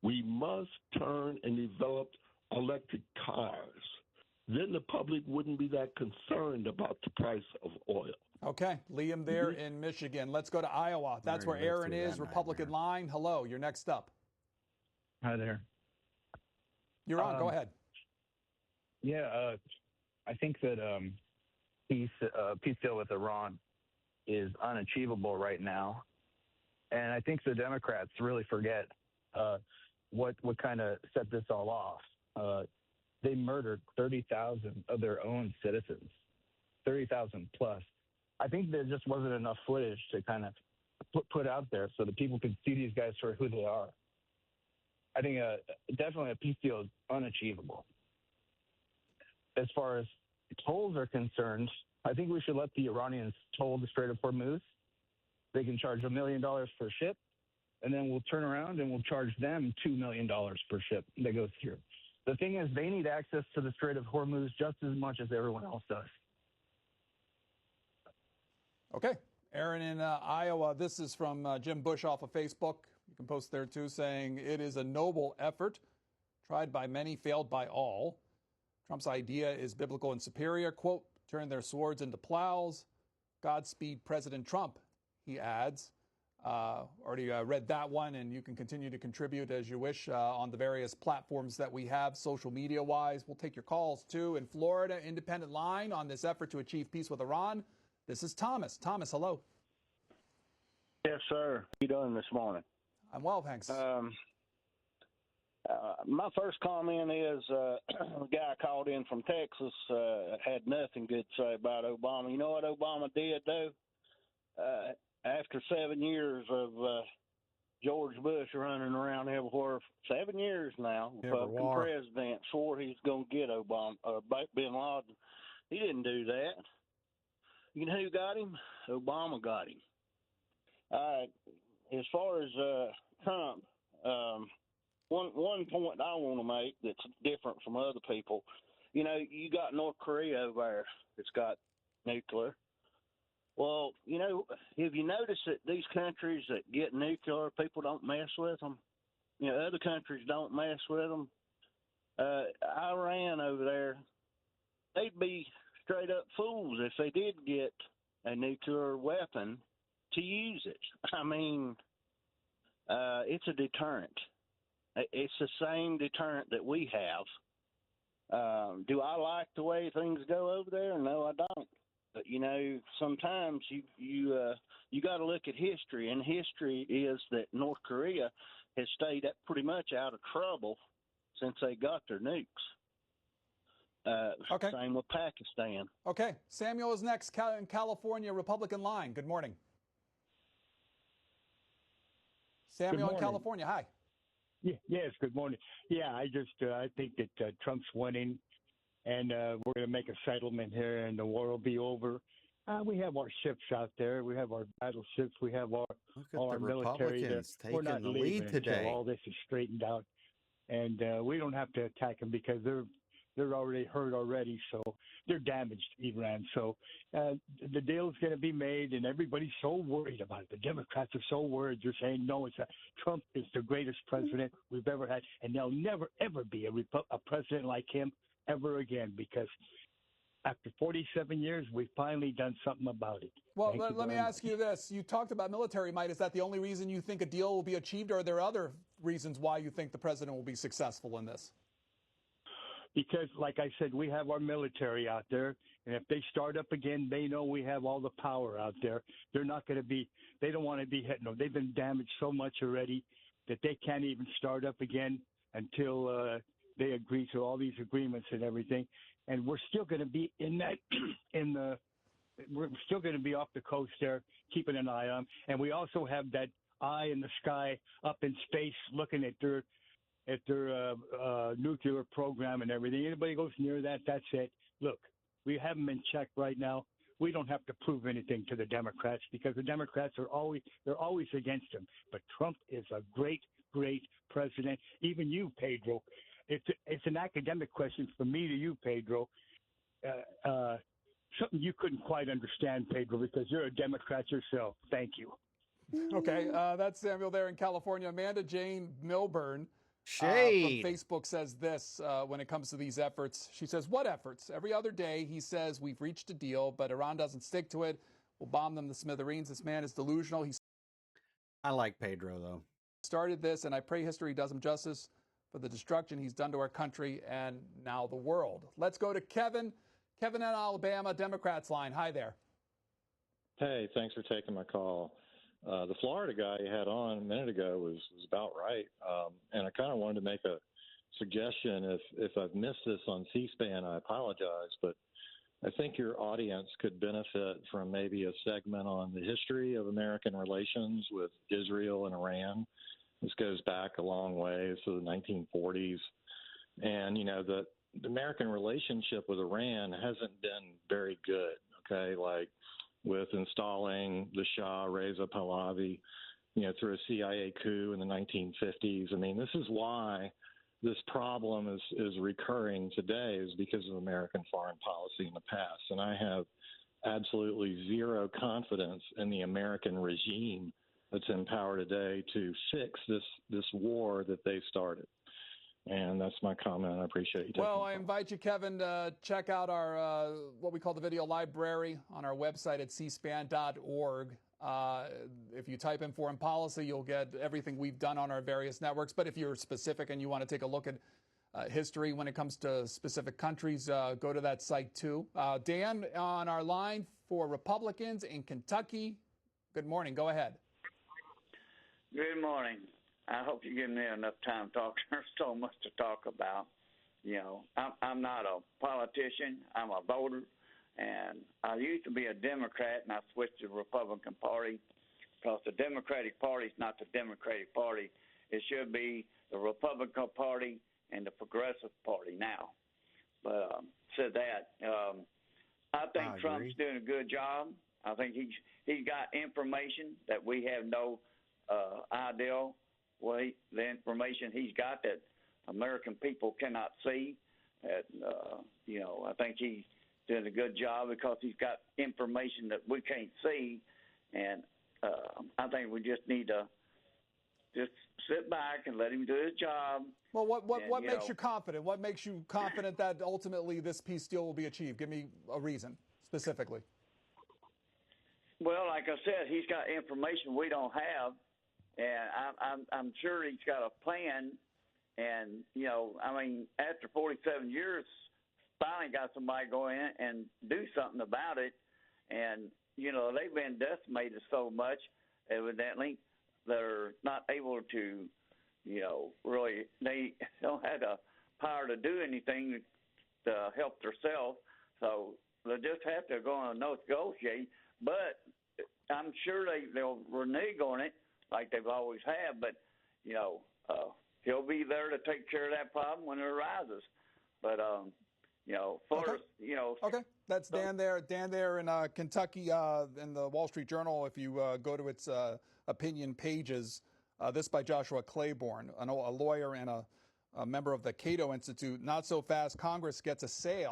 We must turn and develop electric cars. Then the public wouldn't be that concerned about the price of oil. Okay, Liam there in Michigan. Let's go to Iowa. That's where Aaron is, Republican line. Hello, you're next up. Hi there. You're on. Go ahead. Yeah, I think that peace deal with Iran is unachievable right now, and I think the Democrats really forget what kind of set this all off. They murdered 30,000 of their own citizens, 30,000 plus. I think there just wasn't enough footage to kind of put out there so that people could see these guys for who they are. I think definitely a peace deal is unachievable. As far as tolls are concerned, I think we should let the Iranians toll the Strait of Hormuz. They can charge $1 million per ship. and then we'll turn around and we'll charge them $2 million per ship that goes through. The thing is, they need access to the Strait of Hormuz just as much as everyone else does. Okay. Aaron in Iowa, this is from Jim Bush off of Facebook. You can post there too, saying it is a noble effort, tried by many, failed by all. Trump's idea is biblical and superior. Quote, turn their swords into plows. Godspeed, President Trump, he adds. Already read that one, and you can continue to contribute as you wish on the various platforms that we have, social media-wise. We'll take your calls, too. In Florida, independent line on this effort to achieve peace with Iran. This is Thomas. Thomas, hello. Yes, sir. How you doing this morning? I'm well, thanks. My first comment is a guy called in from Texas had nothing good to say about Obama. You know what Obama did, though? After 7 years of George Bush running around everywhere, 7 years now, Republican president swore he was going to get bin Laden. He didn't do that. You know who got him? Obama got him. As far as Trump, one point I want to make that's different from other people, you know, you got North Korea over there that's got nuclear. Well, you know, have you noticed that these countries that get nuclear, people don't mess with them? You know, other countries don't mess with them. Iran over there, they'd be straight up fools if they did get a nuclear weapon to use it. I mean, it's a deterrent. It's the same deterrent that we have. Do I like the way things go over there? No, I don't. But you know, sometimes you got to look at history, and history is that North Korea has stayed up pretty much out of trouble since they got their nukes. Okay. Same with Pakistan. Okay. Samuel is next in California, Republican line. Good morning. Samuel in California. Hi. Yes, good morning. Yeah, I think that Trump's winning, and we're going to make a settlement here, and the war will be over. We have our ships out there. We have our battleships. We have all our military there. We're not leaving until all this is straightened out, and we don't have to attack them because they're already hurt already, so they're damaged, Iran. So the deal's going to be made, and everybody's so worried about it. The Democrats are so worried. They're saying, no, Trump is the greatest president we've ever had, and there'll never, ever be a president like him ever again, because after 47 years, we've finally done something about it. Well, let me ask you this. You talked about military might. Is that the only reason you think a deal will be achieved, or are there other reasons why you think the president will be successful in this? Because, like I said, we have our military out there, and if they start up again, they know we have all the power out there. They're not going to be – they don't want to be hitting them. They've been damaged so much already that they can't even start up again until they agree to all these agreements and everything. And we're still going to be in that we're still going to be off the coast there, keeping an eye on them. And we also have that eye in the sky up in space looking at their nuclear program and everything. Anybody goes near that, that's it. Look, we have them in check right now. We don't have to prove anything to the Democrats because the Democrats are always against him. But Trump is a great, great president. Even you, Pedro. It's an academic question from me to you, Pedro. Something you couldn't quite understand, Pedro, because you're a Democrat yourself. Thank you. Okay, that's Samuel there in California. Amanda Jane Milburn from Facebook says this when it comes to these efforts. She says, what efforts? Every other day he says we've reached a deal, but Iran doesn't stick to it. We'll bomb them to smithereens. This man is delusional. I like Pedro, though. Started this, and I pray history does him justice for the destruction he's done to our country and now the world. Let's go to Kevin. Kevin in Alabama, Democrats line. Hi there. Hey, thanks for taking my call. The Florida guy you had on a minute ago was about right. And I kind of wanted to make a suggestion. If I've missed this on C-SPAN, I apologize. But I think your audience could benefit from maybe a segment on the history of American relations with Israel and Iran. This goes back a long way, so the 1940s. And, you know, the American relationship with Iran hasn't been very good, okay, like with installing the Shah, Reza Pahlavi. through a CIA coup in the 1950s. I mean, this is why this problem is recurring today, is because of American foreign policy in the past. And I have absolutely zero confidence in the American regime that's in power today to fix this war that they started. And that's my comment. I appreciate you taking Well, I invite you, Kevin, to check out our what we call the video library on our website at cspan.org. If you type in foreign policy, you'll get everything we've done on our various networks. But if you're specific and you want to take a look at history when it comes to specific countries, go to that site too. Dan on our line for Republicans in Kentucky. Good morning. Go ahead. Good morning. I hope you give me enough time to talk. There's so much to talk about. I'm not a politician. I'm a voter. And I used to be a Democrat, and I switched to the Republican Party because the Democratic Party is not the Democratic Party. It should be the Republican Party and the Progressive Party now. But said that, I think Trump's doing a good job. I think he's got information that we have no idea. The information he's got that American people cannot see. I think he's doing a good job because he's got information that we can't see. And I think we just need to just sit back and let him do his job. Well, what makes you confident? What makes you confident that ultimately this peace deal will be achieved? Give me a reason specifically. Well, like I said, he's got information we don't have. And I'm sure he's got a plan. And, after 47 years, finally got somebody go in and do something about it. And, they've been decimated so much, evidently, they're not able to, really, they don't have the power to do anything to help themselves. So they'll just have to go and negotiate. But I'm sure they'll renege on it, like they've always have, but, he'll be there to take care of that problem when it arises. But, Okay, that's Dan there. Dan there in Kentucky in the Wall Street Journal. If you go to its opinion pages, this by Joshua Claiborne, a lawyer and a member of the Cato Institute. Not so fast. Congress gets a say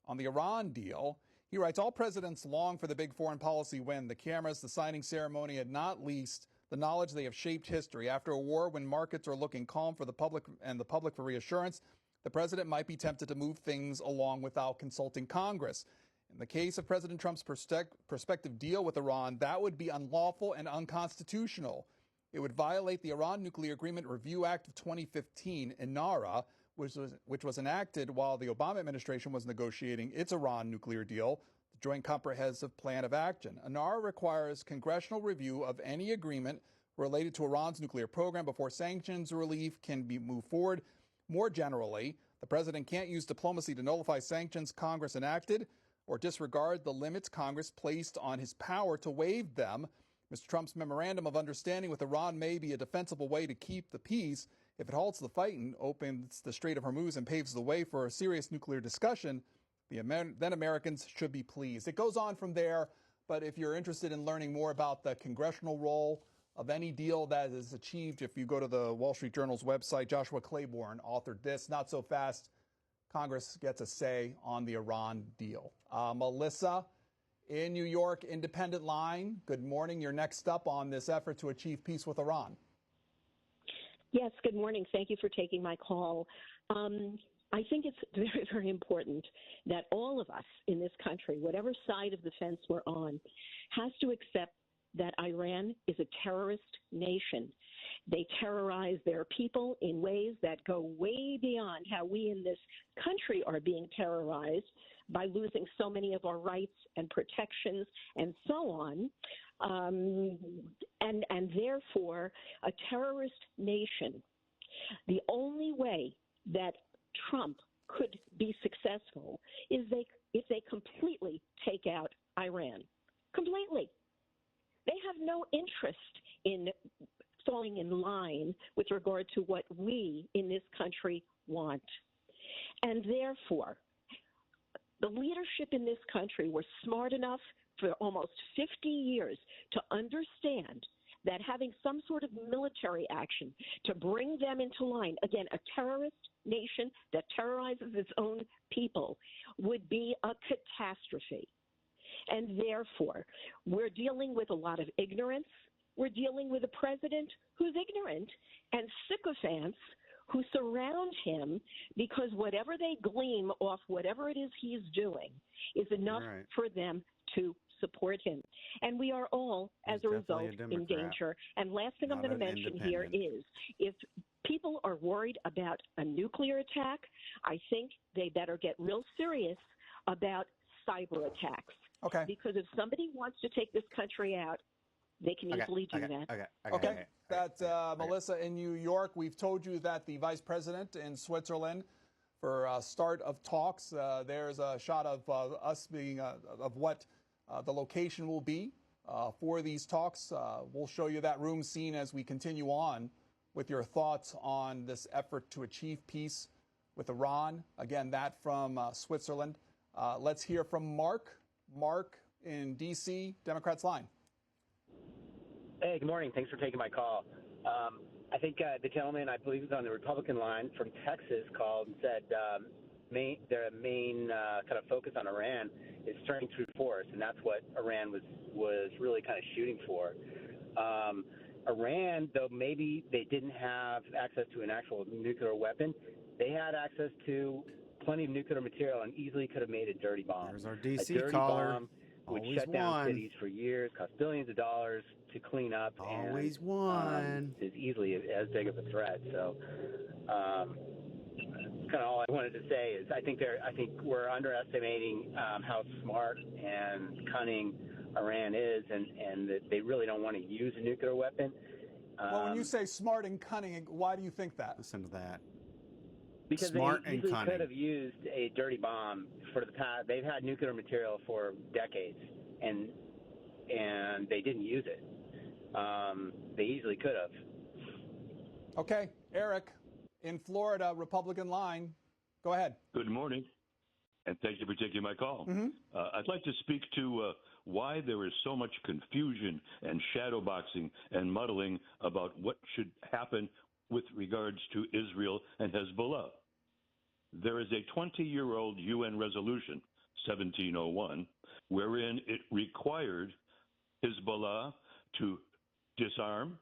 on the Iran deal. He writes, all presidents long for the big foreign policy win. The cameras, the signing ceremony, and not least the knowledge they have shaped history. After a war when markets are looking calm for the public and the public for reassurance, the president might be tempted to move things along without consulting Congress. In the case of President Trump's prospective deal with Iran, that would be unlawful and unconstitutional. It would violate the Iran Nuclear Agreement Review Act of 2015, INARA, which was enacted while the Obama administration was negotiating its Iran nuclear deal, the Joint Comprehensive Plan of Action. INARA requires congressional review of any agreement related to Iran's nuclear program before sanctions relief can be moved forward. More generally, the president can't use diplomacy to nullify sanctions Congress enacted or disregard the limits Congress placed on his power to waive them. Mr. Trump's memorandum of understanding with Iran may be a defensible way to keep the peace. If it halts the fighting, opens the Strait of Hormuz, and paves the way for a serious nuclear discussion, then Americans should be pleased. It goes on from there, but if you're interested in learning more about the congressional role of any deal that is achieved, if you go to the Wall Street Journal's website, Joshua Claiborne authored this. Not so fast. Congress gets a say on the Iran deal. Melissa in New York, Independent Line. Good morning. You're next up on this effort to achieve peace with Iran. Yes, good morning. Thank you for taking my call. I think it's very, very important that all of us in this country, whatever side of the fence we're on, has to accept that Iran is a terrorist nation. They terrorize their people in ways that go way beyond how we in this country are being terrorized by losing so many of our rights and protections and so on. And therefore, a terrorist nation, the only way that Trump could be successful is if they completely take out Iran. Completely. They have no interest in falling in line with regard to what we in this country want. And therefore, the leadership in this country were smart enough for almost 50 years to understand that having some sort of military action to bring them into line, again, a terrorist nation that terrorizes its own people, would be a catastrophe. And therefore, we're dealing with a lot of ignorance. We're dealing with a president who's ignorant and sycophants who surround him because whatever they glean off whatever it is he's doing is enough for them to support him. And we are all, as a result, in danger. And last thing I'm going to mention here is if people are worried about a nuclear attack, I think they better get real serious about cyber attacks. Okay. Because if somebody wants to take this country out, they can easily do that. Okay. That's Melissa in New York. We've told you that the vice president in Switzerland, for start of talks, there's a shot of us being of what the location will be for these talks. We'll show you that room scene as we continue on with your thoughts on this effort to achieve peace with Iran. Again, that from Switzerland. Let's hear from Mark. Mark in D.C., Democrats line. Hey, good morning. Thanks for taking my call. I think the gentleman, I believe, was on the Republican line from Texas, called and said their main kind of focus on Iran is turning through force, and that's what Iran was really kind of shooting for. Iran, though maybe they didn't have access to an actual nuclear weapon, they had access to plenty of nuclear material and easily could have made a dirty bomb. There's our A DC dirty caller. bomb would Always shut down won. cities for years, cost billions of dollars to clean up. Always and, won. Is easily as big of a threat. So, kind of all I wanted to say is I think we're underestimating how smart and cunning Iran is, and that they really don't want to use a nuclear weapon. Well, when you say smart and cunning, why do you think that? Listen to that. Because Smart they and easily cunning. could have used a dirty bomb for the past. They've had nuclear material for decades, and they didn't use it. They easily could have. Okay, Eric in Florida, Republican line. Go ahead. Good morning, and thank you for taking my call. I'd like to speak to why there is so much confusion and shadowboxing and muddling about what should happen with regards to Israel and Hezbollah. There is a 20-year-old UN resolution, 1701, wherein it required Hezbollah to disarm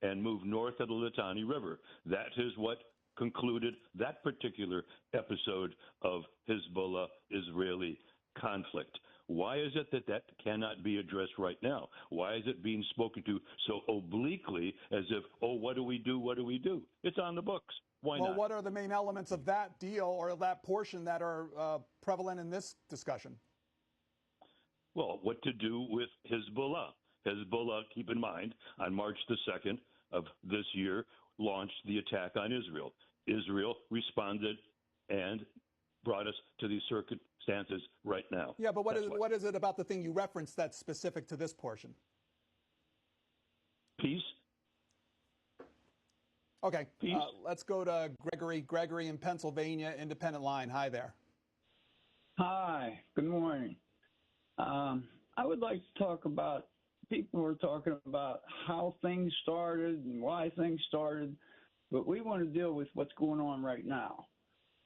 and move north of the Litani River. That is what concluded that particular episode of Hezbollah-Israeli conflict. Why is it that cannot be addressed right now? Why is it being spoken to so obliquely as if, oh, what do we do? What do we do? It's on the books. Why Well, not? what are the main elements of that deal or that portion that are prevalent in this discussion? Well, what to do with Hezbollah? Hezbollah, keep in mind, on March the 2nd of this year, launched the attack on Israel. Israel responded and brought us to these circumstances right now. Yeah, but what is it about the thing you referenced that's specific to this portion? Peace. Okay, let's go to Gregory. Gregory in Pennsylvania, independent line. Hi there. Hi, good morning. I would like to talk about, people were talking about how things started and why things started, but we want to deal with what's going on right now.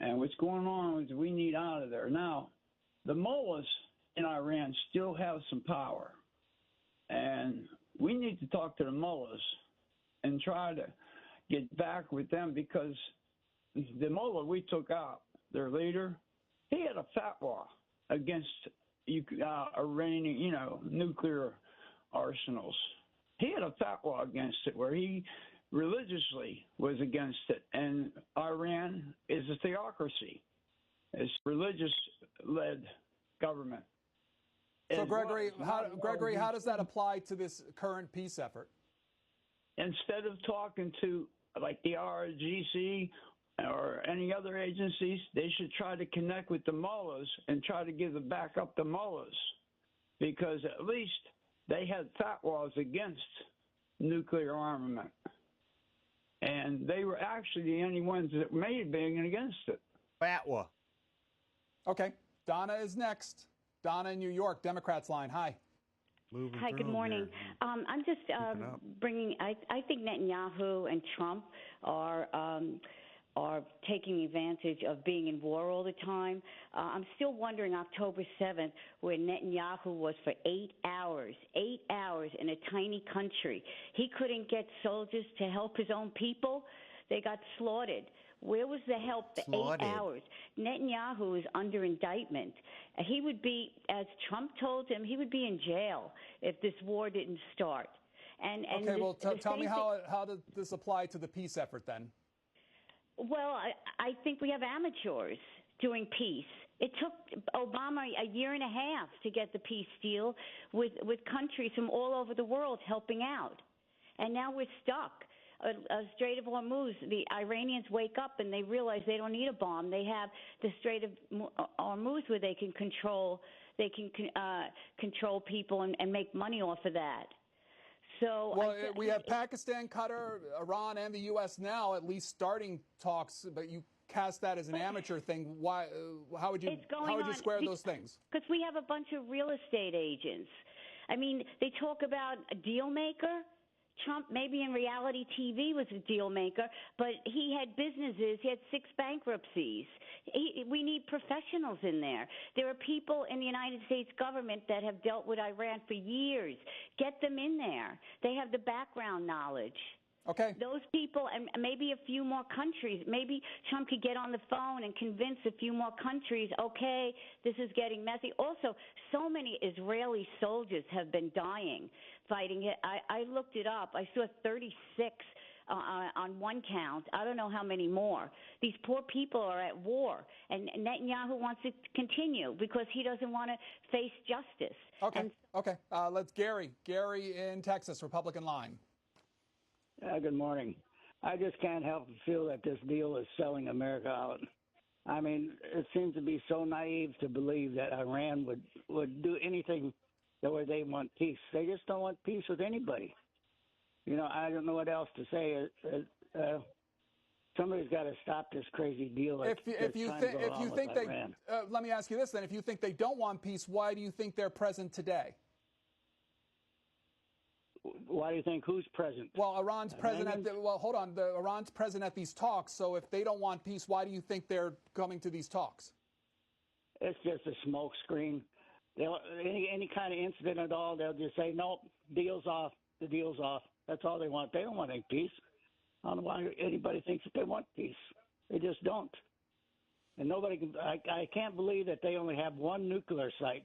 And what's going on is we need out of there. Now, the mullahs in Iran still have some power, and we need to talk to the mullahs and try to get back with them, because the mullah we took out, their leader, he had a fatwa against Iranian, nuclear arsenals. He had a fatwa against it where he religiously was against it. And Iran is a theocracy. It's a religious-led government. So, Gregory, how does that apply to this current peace effort? Instead of talking to like the RGC or any other agencies, they should try to connect with the mullahs and try to back up the mullahs, because at least they had fatwas against nuclear armament. And they were actually the only ones that may have been against it. Fatwa. Okay, Donna is next. Donna in New York, Democrats line. Hi. moving Hi, through good 'em morning. here. I'm just up. bringing. I think Netanyahu and Trump are taking advantage of being in war all the time. I'm still wondering October 7th, where Netanyahu was for 8 hours in a tiny country. He couldn't get soldiers to help his own people. They got slaughtered. Where was the help for Slaughtered. 8 hours? Netanyahu is under indictment. He would be, as Trump told him, he would be in jail if this war didn't start. And okay, this, well, tell me same how does this apply to the peace effort then? Well, I think we have amateurs doing peace. It took Obama a year and a half to get the peace deal with countries from all over the world helping out. And now we're stuck. Strait of Hormuz, the Iranians wake up and they realize they don't need a bomb. They have the Strait of Hormuz where they can control people and make money off of that. So well, we have Pakistan, Qatar, Iran, and the U.S. now at least starting talks, but you cast that as an amateur thing. Why? How would you square those things? Because we have a bunch of real estate agents. I mean, they talk about a deal maker. Trump, maybe in reality TV, was a deal maker, but he had businesses. He had 6 bankruptcies. We need professionals in there. There are people in the United States government that have dealt with Iran for years. Get them in there. They have the background knowledge. Okay. Those people, and maybe a few more countries. Maybe Trump could get on the phone and convince a few more countries, okay, this is getting messy. Also, so many Israeli soldiers have been dying fighting it. I looked it up. I saw 36 on one count. I don't know how many more. These poor people are at war, and Netanyahu wants it to continue because he doesn't want to face justice. Okay. Okay. Let's Gary in Texas, Republican line. Good morning. I just can't help but feel that this deal is selling America out. I mean, it seems to be so naive to believe that Iran would do anything the way they want peace. They just don't want peace with anybody. You know, I don't know what else to say. Somebody's got to stop this crazy deal. If you think they, let me ask you this then: if you think they don't want peace, why do you think they're present today? Why do you think who's present? Well, Iran's present at hold on. Iran's present at these talks. So if they don't want peace, why do you think they're coming to these talks? It's just a smoke screen. Any kind of incident at all, they'll just say, nope, deal's off. The deal's off. That's all they want. They don't want any peace. I don't know why anybody thinks that they want peace. They just don't. And nobody can. I can't believe that they only have one nuclear site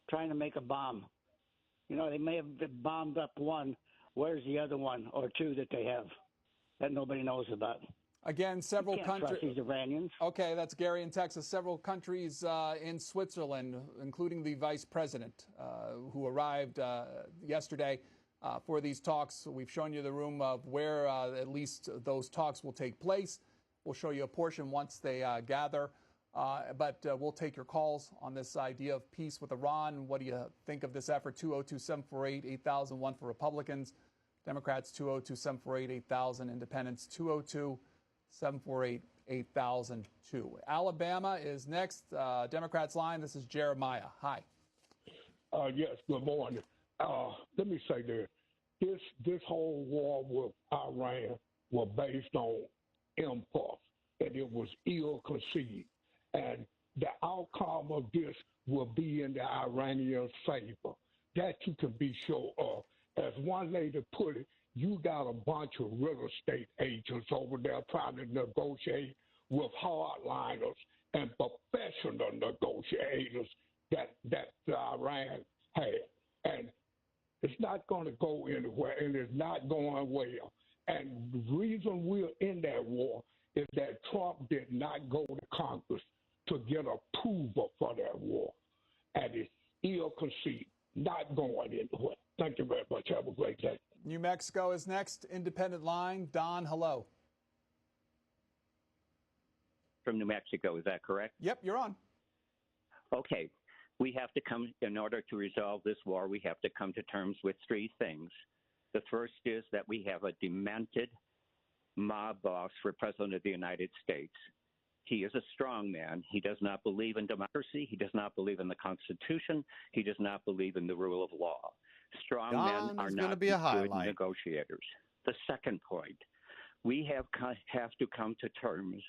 trying to make a bomb. You know, they may have bombed up one. Where's the other one or two that they have that nobody knows about? Again, several countries. These Iranians. Okay, that's Gary in Texas. Several countries in Switzerland, including the vice president, who arrived yesterday for these talks. We've shown you the room of where at least those talks will take place. We'll show you a portion once they gather. But we'll take your calls on this idea of peace with Iran. What do you think of this effort? 202-748-8001 for Republicans. Democrats, 202-748-8000. Independents, 202-748-8002. Alabama is next. Democrats line. This is Jeremiah. Hi. Yes, good morning. Let me say this whole war with Iran was based on impulse, and it was ill-conceived. And the outcome of this will be in the Iranians' favor. That you can be sure of. As one lady put it, you got a bunch of real estate agents over there trying to negotiate with hardliners and professional negotiators that Iran had. And it's not going to go anywhere, and it's not going well. And the reason we're in that war is that Trump did not go to Congress to get approval for that war. And it's ill-conceived, not going anywhere. Thank you very much. Have a great day. New Mexico is next. Independent line. Don, hello. From New Mexico, is that correct? Yep, you're on. Okay. We have to come, in order to resolve this war, we have to come to terms with 3 things. The first is that we have a demented mob boss for President of the United States. He is a strong man. He does not believe in democracy. He does not believe in the Constitution. He does not believe in the rule of law. Strong men are not be a good highlight. negotiators. The second point, we have to come to terms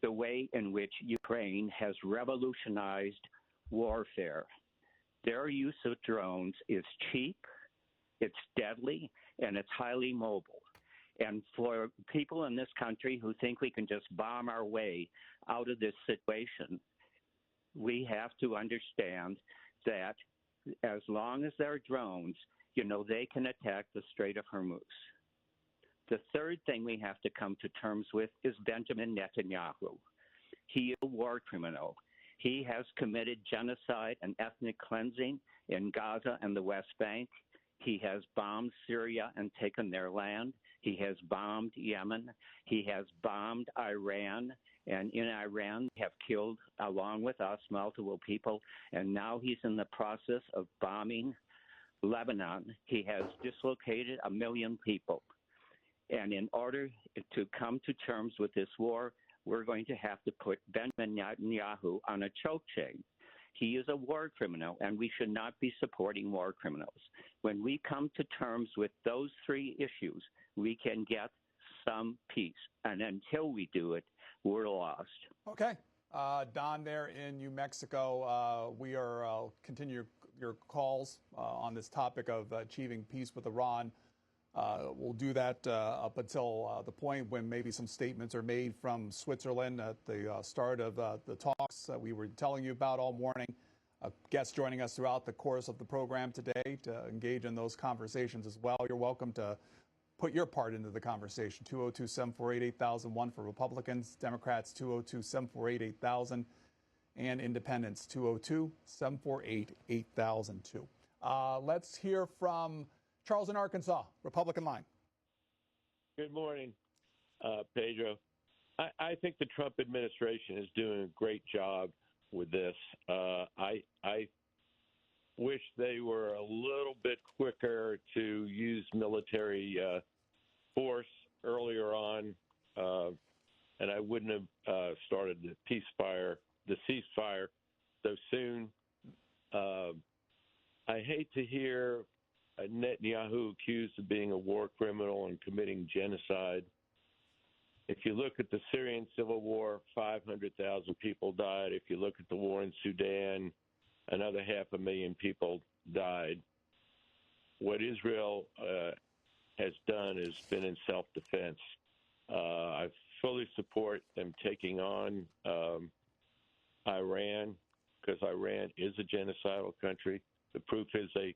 the way in which Ukraine has revolutionized warfare. Their use of drones is cheap, it's deadly, and it's highly mobile. And for people in this country who think we can just bomb our way out of this situation, we have to understand that as long as there are drones, they can attack the Strait of Hormuz. The third thing we have to come to terms with is Benjamin Netanyahu. He is a war criminal. He has committed genocide and ethnic cleansing in Gaza and the West Bank. He has bombed Syria and taken their land. He has bombed Yemen. He has bombed Iran. And in Iran, have killed, along with us, multiple people. And now he's in the process of bombing Lebanon. He has dislocated 1 million people. And in order to come to terms with this war, we're going to have to put Benjamin Netanyahu on a choke chain. He is a war criminal, and we should not be supporting war criminals. When we come to terms with those three issues, we can get some peace. And until we do it, we're lost. Okay. Don there in New Mexico, we are continue your calls on this topic of achieving peace with Iran. We'll do that up until the point when maybe some statements are made from Switzerland at the start of the talks that we were telling you about all morning. Guests joining us throughout the course of the program today to engage in those conversations as well. You're welcome to put your part into the conversation. 202-748-8001 for Republicans, Democrats 202-748-8000, and Independents 202-748-8002. Let's hear from Charles in Arkansas, Republican line. Good morning, Pedro. I think the Trump administration is doing a great job with this. I wish they were a little bit quicker to use military force earlier on, and I wouldn't have started the ceasefire so soon. I hate to hear Netanyahu accused of being a war criminal and committing genocide. If you look at the Syrian civil war, 500,000 people died. If you look at the war in Sudan, another 500,000 people died. What Israel has done has been in self-defense. I fully support them taking on Iran because Iran is a genocidal country. The proof is they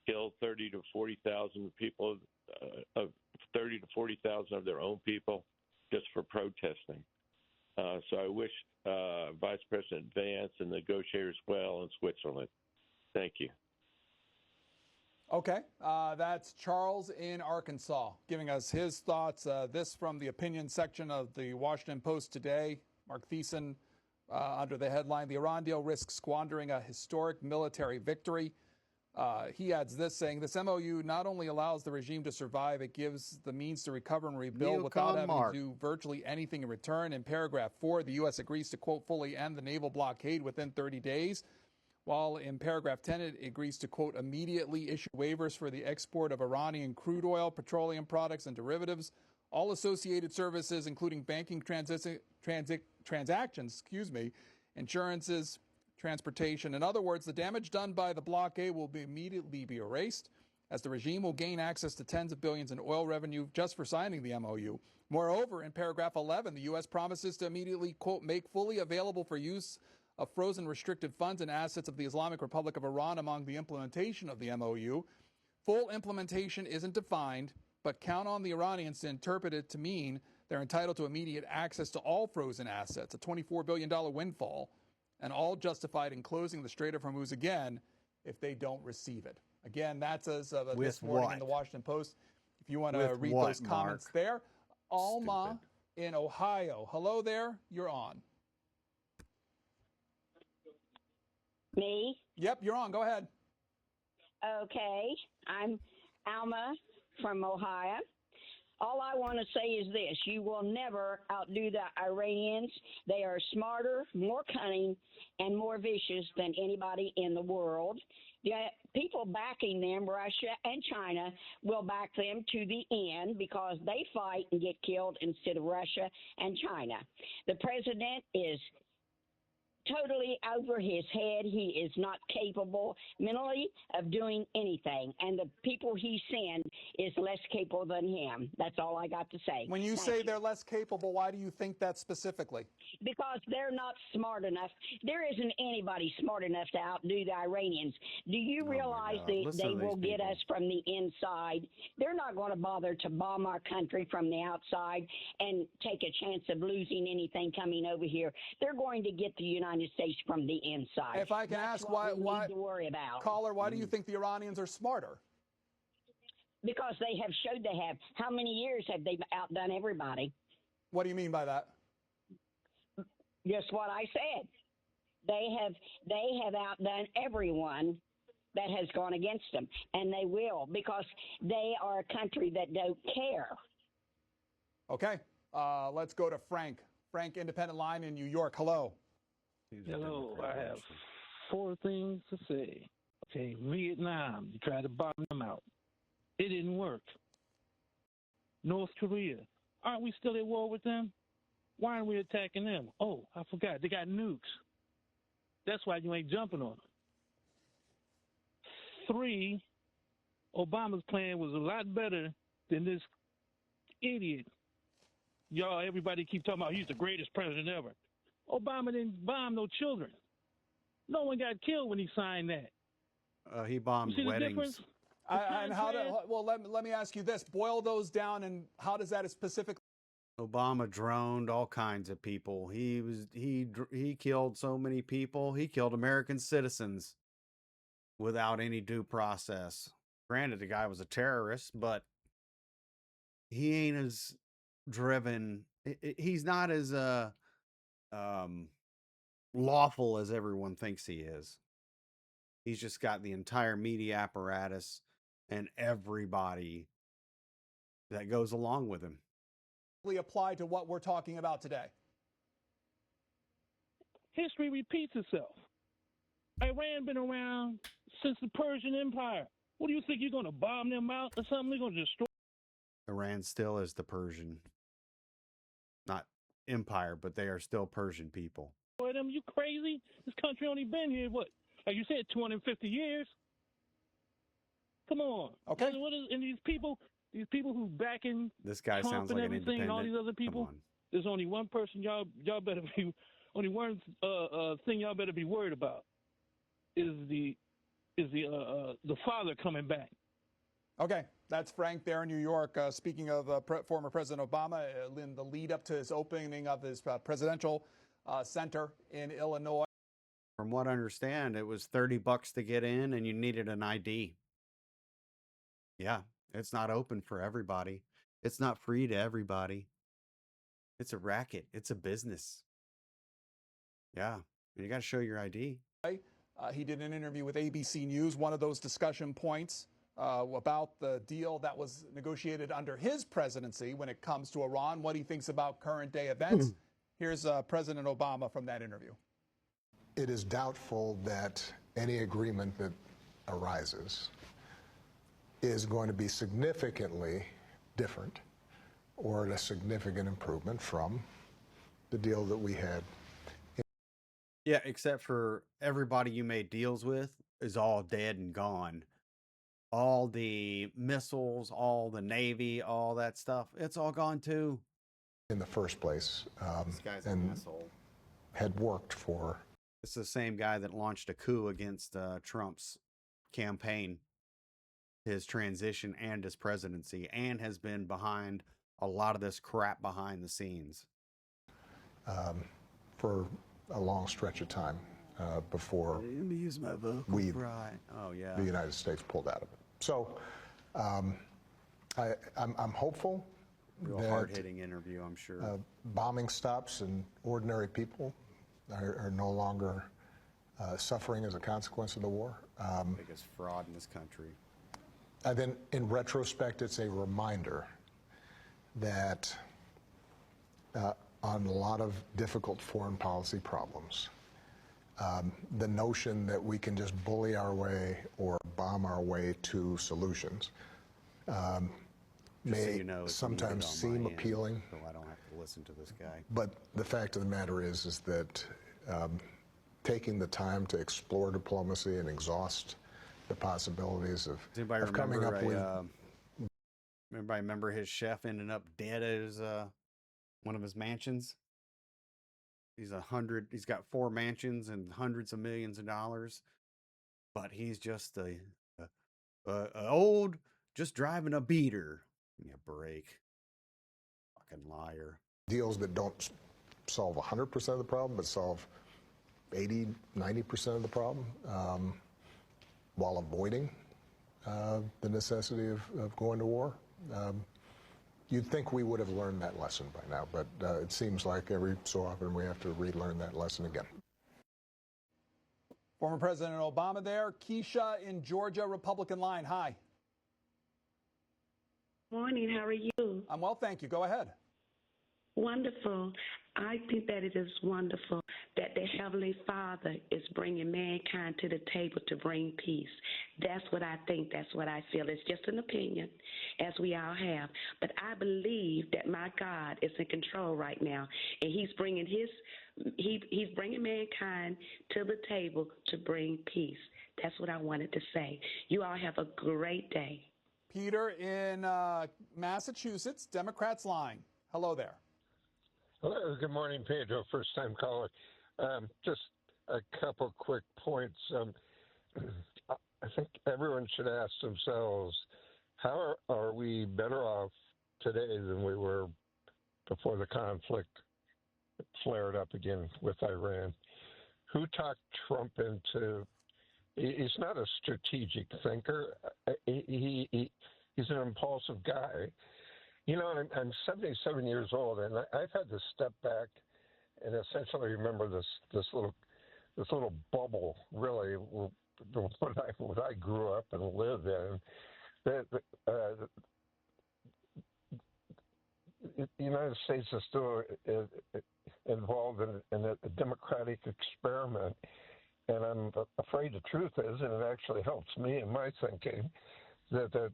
killed 30 to 40,000 people, of 30 to 40,000 of their own people just for protesting. So I wish Vice President Vance and negotiators well in Switzerland. Thank you. Okay, that's Charles in Arkansas giving us his thoughts. This from the opinion section of the Washington Post today. Mark Thiessen under the headline, "The Iran deal risks squandering a historic military victory." He adds this, saying, "This MOU not only allows the regime to survive, it gives the means to recover and rebuild without having to do virtually anything in return." In paragraph 4, the U.S. agrees to, quote, fully end the naval blockade within 30 days. While in paragraph 10, it agrees to, quote, immediately issue waivers for the export of Iranian crude oil, petroleum products, and derivatives, all associated services, including banking transactions, insurances, transportation. In other words, the damage done by the blockade will immediately be erased, as the regime will gain access to tens of billions in oil revenue just for signing the MOU. Moreover, in paragraph 11, the U.S. promises to immediately, quote, make fully available for use of frozen restricted funds and assets of the Islamic Republic of Iran among the implementation of the MOU. Full implementation isn't defined, but count on the Iranians to interpret it to mean they're entitled to immediate access to all frozen assets, a $24 billion windfall, and all justified in closing the Strait of Hormuz again if they don't receive it. Again, that's as of this morning in the Washington Post. If you want to read those comments there. Alma in Ohio. Hello there. You're on. Me? Yep, you're on. Go ahead. Okay. I'm Alma from Ohio. All I want to say is this: you will never outdo the Iranians. They are smarter, more cunning, and more vicious than anybody in the world. The people backing them, Russia and China, will back them to the end because they fight and get killed instead of Russia and China. The president is totally over his head. He is not capable mentally of doing anything, and the people he sends is less capable than him. That's all I got to say. When you say they're less capable, why do you think that specifically? Because they're not smart enough. There isn't anybody smart enough to outdo the Iranians. Do you realize they will get us from the inside? They're not going to bother to bomb our country from the outside and take a chance of losing anything coming over here. They're going to get the United States from the inside. If I can ask why need to worry about. Caller, why do you think the Iranians are smarter? Because they have showed they have. How many years have they outdone everybody? What do you mean by that? Just what I said. They have outdone everyone that has gone against them, and they will, because they are a country that don't care. Okay, let's go to Frank. Frank, Independent Line in New York. Hello. Hello, I have 4 things to say. Okay, Vietnam, you tried to bomb them out. It didn't work. North Korea, aren't we still at war with them? Why aren't we attacking them? Oh, I forgot, they got nukes. That's why you ain't jumping on them. 3, Obama's plan was a lot better than this idiot. Y'all, everybody keep talking about he's the greatest president ever. Obama didn't bomb no children. No one got killed when he signed that. He bombed You see the weddings. difference? And how do, well, let me ask you this. Boil those down, and how does that specifically? Obama droned all kinds of people. He killed so many people. He killed American citizens without any due process. Granted, the guy was a terrorist, but he ain't as driven. He's not as lawful as everyone thinks he is. He's just got the entire media apparatus and everybody that goes along with him. Apply to what we're talking about today? History repeats itself. Iran been around since the Persian Empire. What do you think, you're going to bomb them out or something? They're going to destroy? Iran still is the Persian, not empire, but they are still Persian people. Them, you crazy? This country only been here, what, like you said, 250 years? Come on. Okay. And these people who backing this guy Trump sounds and like an everything, and all these other people, there's only one person y'all better be, only one thing y'all better be worried about is the father coming back. Okay, that's Frank there in New York. Speaking of former President Obama, in the lead up to his opening of his presidential center in Illinois. From what I understand, it was $30 to get in, and you needed an ID. Yeah, it's not open for everybody. It's not free to everybody. It's a racket. It's a business. Yeah, you got to show your ID. He did an interview with ABC News. One of those discussion points about the deal that was negotiated under his presidency when it comes to Iran, what he thinks about current day events. Here's President Obama from that interview. It is doubtful that any agreement that arises is going to be significantly different or a significant improvement from the deal that we had. Yeah, except for everybody you made deals with is all dead and gone. All the missiles, all the Navy, all that stuff, it's all gone too. In the first place, this guy's an and asshole. had worked for. It's the same guy that launched a coup against Trump's campaign, his transition and his presidency, and has been behind a lot of this crap behind the scenes. For a long stretch of time before Let me use my vocal fry. Oh, yeah. the United States pulled out of it. So I'm hopeful Real that hard-hitting interview, I'm sure. bombing stops and ordinary people are no longer suffering as a consequence of the war. Biggest fraud in this country. And then in retrospect, it's a reminder that on a lot of difficult foreign policy problems, the notion that we can just bully our way or bomb our way to solutions Just so may you know, it's sometimes muted on my seem end, appealing. so I don't have to listen to this guy. But the fact of the matter is that taking the time to explore diplomacy and exhaust the possibilities of, Does anybody coming up with. Everybody remember his chef ending up dead at his one of his mansions? He's got 4 mansions and hundreds of millions of dollars, but he's just a old, just driving a beater. Give me a break. Fucking liar. Deals that don't solve 100% of the problem, but solve 80, 90% of the problem, while avoiding the necessity of going to war. You'd think we would have learned that lesson by now, but it seems like every so often we have to relearn that lesson again. Former President Obama there. Keisha in Georgia, Republican line. Hi. Morning. How are you? I'm well, thank you. Go ahead. Wonderful. I think that it is wonderful that the Heavenly Father is bringing mankind to the table to bring peace. That's what I think. That's what I feel. It's just an opinion, as we all have. But I believe that my God is in control right now, and He's bringing He's bringing mankind to the table to bring peace. That's what I wanted to say. You all have a great day. Peter in Massachusetts, Democrats line. Hello there. Hello, good morning, Pedro. First time caller. Just a couple quick points. I think everyone should ask themselves, how are we better off today than we were before the conflict flared up again with Iran? Who talked Trump into? He's not a strategic thinker. He's an impulsive guy. You know, I'm 77 years old, and I've had to step back and essentially remember this little bubble, really, what I grew up and lived in. The United States is still involved in a democratic experiment, and I'm afraid the truth is, and it actually helps me in my thinking, that the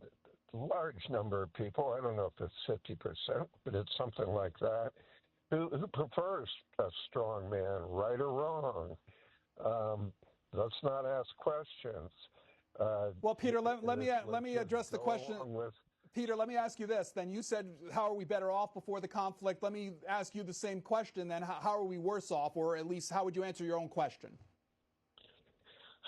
large number of people, I don't know if it's 50%, but it's something like that, who prefers a strong man, right or wrong. Let's not ask questions. Well, Peter, let me address the question. Peter, let me ask you this. Then you said, how are we better off before the conflict? Let me ask you the same question then. How are we worse off, or at least how would you answer your own question?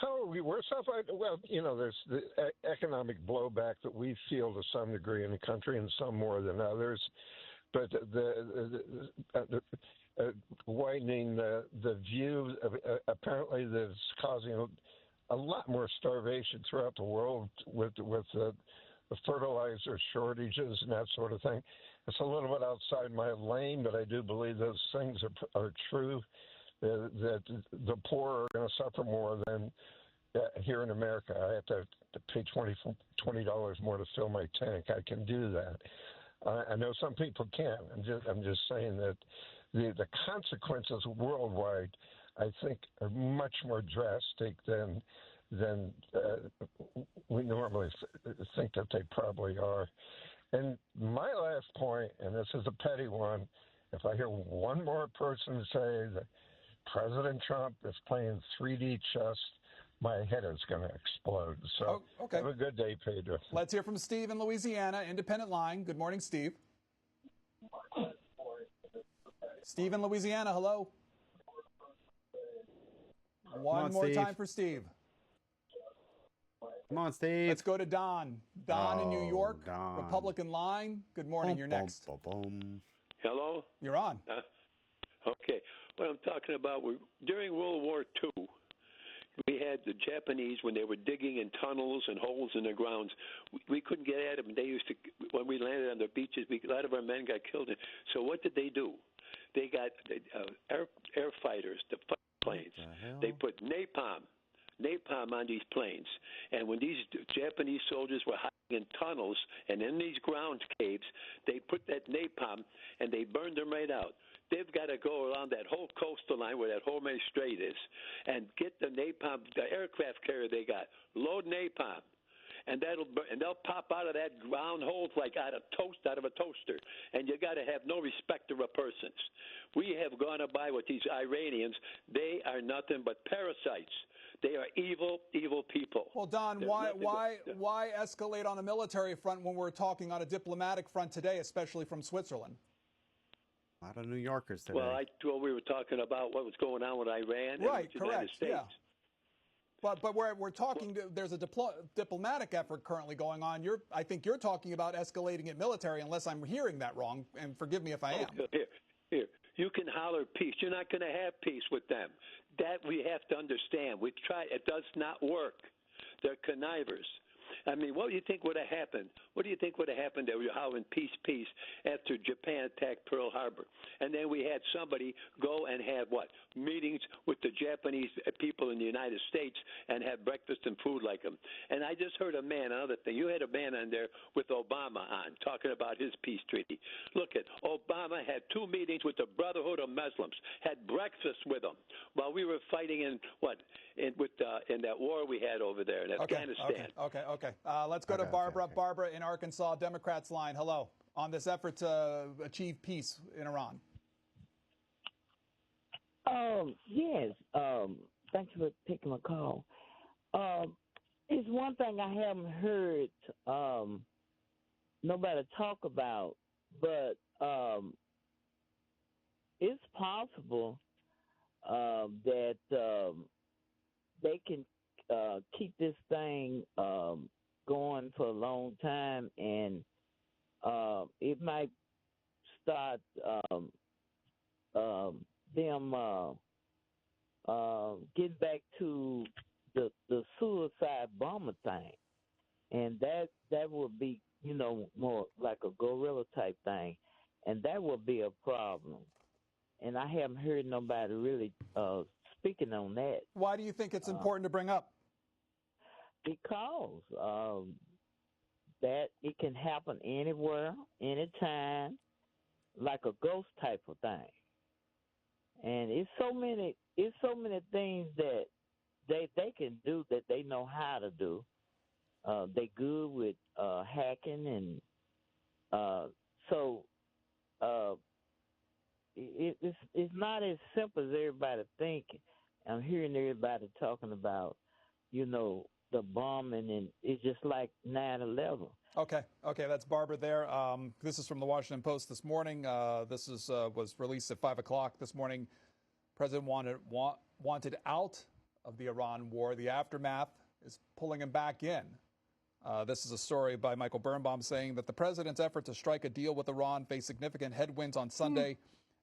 How are we worse off? Well, you know, there's the economic blowback that we feel to some degree in the country, and some more than others. But the widening the view, apparently, that's causing a lot more starvation throughout the world with the fertilizer shortages and that sort of thing. It's a little bit outside my lane, but I do believe those things are true. That the poor are going to suffer more than here in America. I have to pay $20 more to fill my tank. I can do that. I know some people can't. I'm just saying that the consequences worldwide, I think, are much more drastic than we normally think that they probably are. And my last point, and this is a petty one, if I hear one more person say that President Trump is playing 3D chess, my head is going to explode. So okay. Have a good day, Pedro. Let's hear from Steve in Louisiana, independent line. Good morning, Steve. Steve in Louisiana, hello. One more time for Steve. Come on, Steve. Let's go to Don. Don in New York, Don. Republican line. Good morning. You're next. Hello? You're on. Okay. What I'm talking about, during World War II, we had the Japanese, when they were digging in tunnels and holes in the grounds, we couldn't get at them. They used to, when we landed on the beaches, a lot of our men got killed. So what did they do? They got air fighters, the planes. They put napalm napalm on these planes. And when these Japanese soldiers were hiding in tunnels and in these ground caves, they put that napalm and they burned them right out. They've got to go around that whole coastal line where that Hormuz Strait is and get the napalm, the aircraft carrier they got, load napalm. And they'll pop out of that ground hole like out of a toaster. And you got to have no respect of persons. We have gone by with these Iranians. They are nothing but parasites. They are evil, evil people. Well, Don, why escalate on a military front when we're talking on a diplomatic front today, especially from Switzerland? A lot of New Yorkers today. Well, I thought we were talking about what was going on with Iran and right, with the United States. Yeah. But we're talking. There's a diplomatic effort currently going on. I think you're talking about escalating it military, unless I'm hearing that wrong. And forgive me if I am. Here. You can holler peace. You're not going to have peace with them. That we have to understand. We've tried. It does not work. They're connivers. I mean, what do you think would have happened? What do you think would have happened that we were howling peace, peace after Japan attacked Pearl Harbor? And then we had somebody go and have meetings with the Japanese people in the United States and have breakfast and food like them. And I just heard another thing. You had a man on there with Obama on talking about his peace treaty. Look at Obama had 2 meetings with the Brotherhood of Muslims, had breakfast with them while we were fighting in that war we had over there in Afghanistan. Okay. Let's go to Barbara. Okay. Barbara in Arkansas, Democrats line. Hello. On this effort to achieve peace in Iran. Yes. Thanks for taking my call. It's one thing I haven't heard nobody talk about, but it's possible that they can keep this thing going for a long time, and it might start them getting back to the suicide bomber thing, and that would be more like a guerrilla type thing, and that would be a problem. And I haven't heard nobody really speaking on that. Why do you think it's important to bring up? Because that it can happen anywhere, anytime, like a ghost type of thing. And it's so many things that they can do that they know how to do. They good with hacking, and it's not as simple as everybody thinking. I'm hearing everybody talking about, the bombing, and it's just like 9/11. Okay, that's Barbara there. This is from the Washington Post this morning. This was released at 5 o'clock this morning. President wanted out of the Iran war. The aftermath is pulling him back in. This is a story by Michael Birnbaum saying that the president's effort to strike a deal with Iran faced significant headwinds on Sunday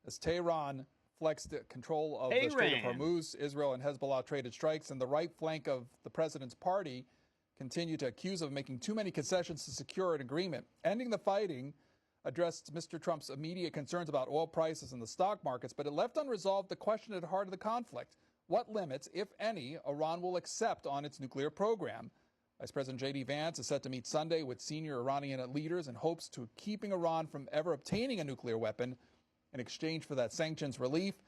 as Tehran flexed control of the Strait of Hormuz. Israel and Hezbollah traded strikes, and the right flank of the president's party continued to accuse of making too many concessions to secure an agreement. Ending the fighting addressed Mr. Trump's immediate concerns about oil prices and the stock markets, but it left unresolved the question at the heart of the conflict. What limits, if any, Iran will accept on its nuclear program? Vice President J.D. Vance is set to meet Sunday with senior Iranian leaders in hopes to keeping Iran from ever obtaining a nuclear weapon in exchange for that sanctions relief.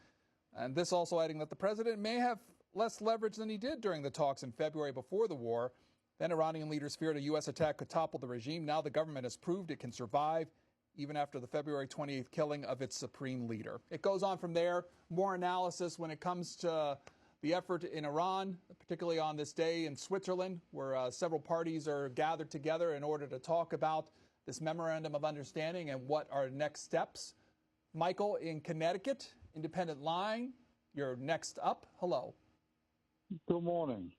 And this also adding that the president may have less leverage than he did during the talks in February before the war. Then Iranian leaders feared a U.S. attack could topple the regime. Now the government has proved it can survive even after the February 28th killing of its supreme leader. It goes on from there. More analysis when it comes to the effort in Iran, particularly on this day in Switzerland, where several parties are gathered together in order to talk about this memorandum of understanding and what are next steps. Michael in Connecticut, independent line, you're next up. Hello. Good morning.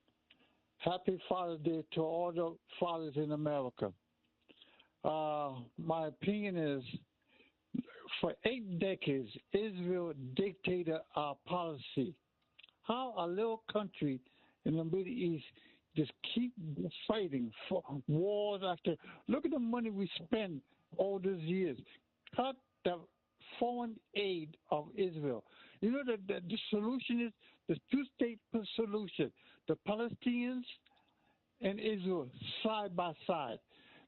Happy Father's Day to all the fathers in America. My opinion is, for 8 decades, Israel dictated our policy. How a little country in the Middle East just keep fighting for wars after. Look at the money we spend all these years. Cut the foreign aid of Israel. You know the solution is the two-state solution. the Palestinians and Israel side by side.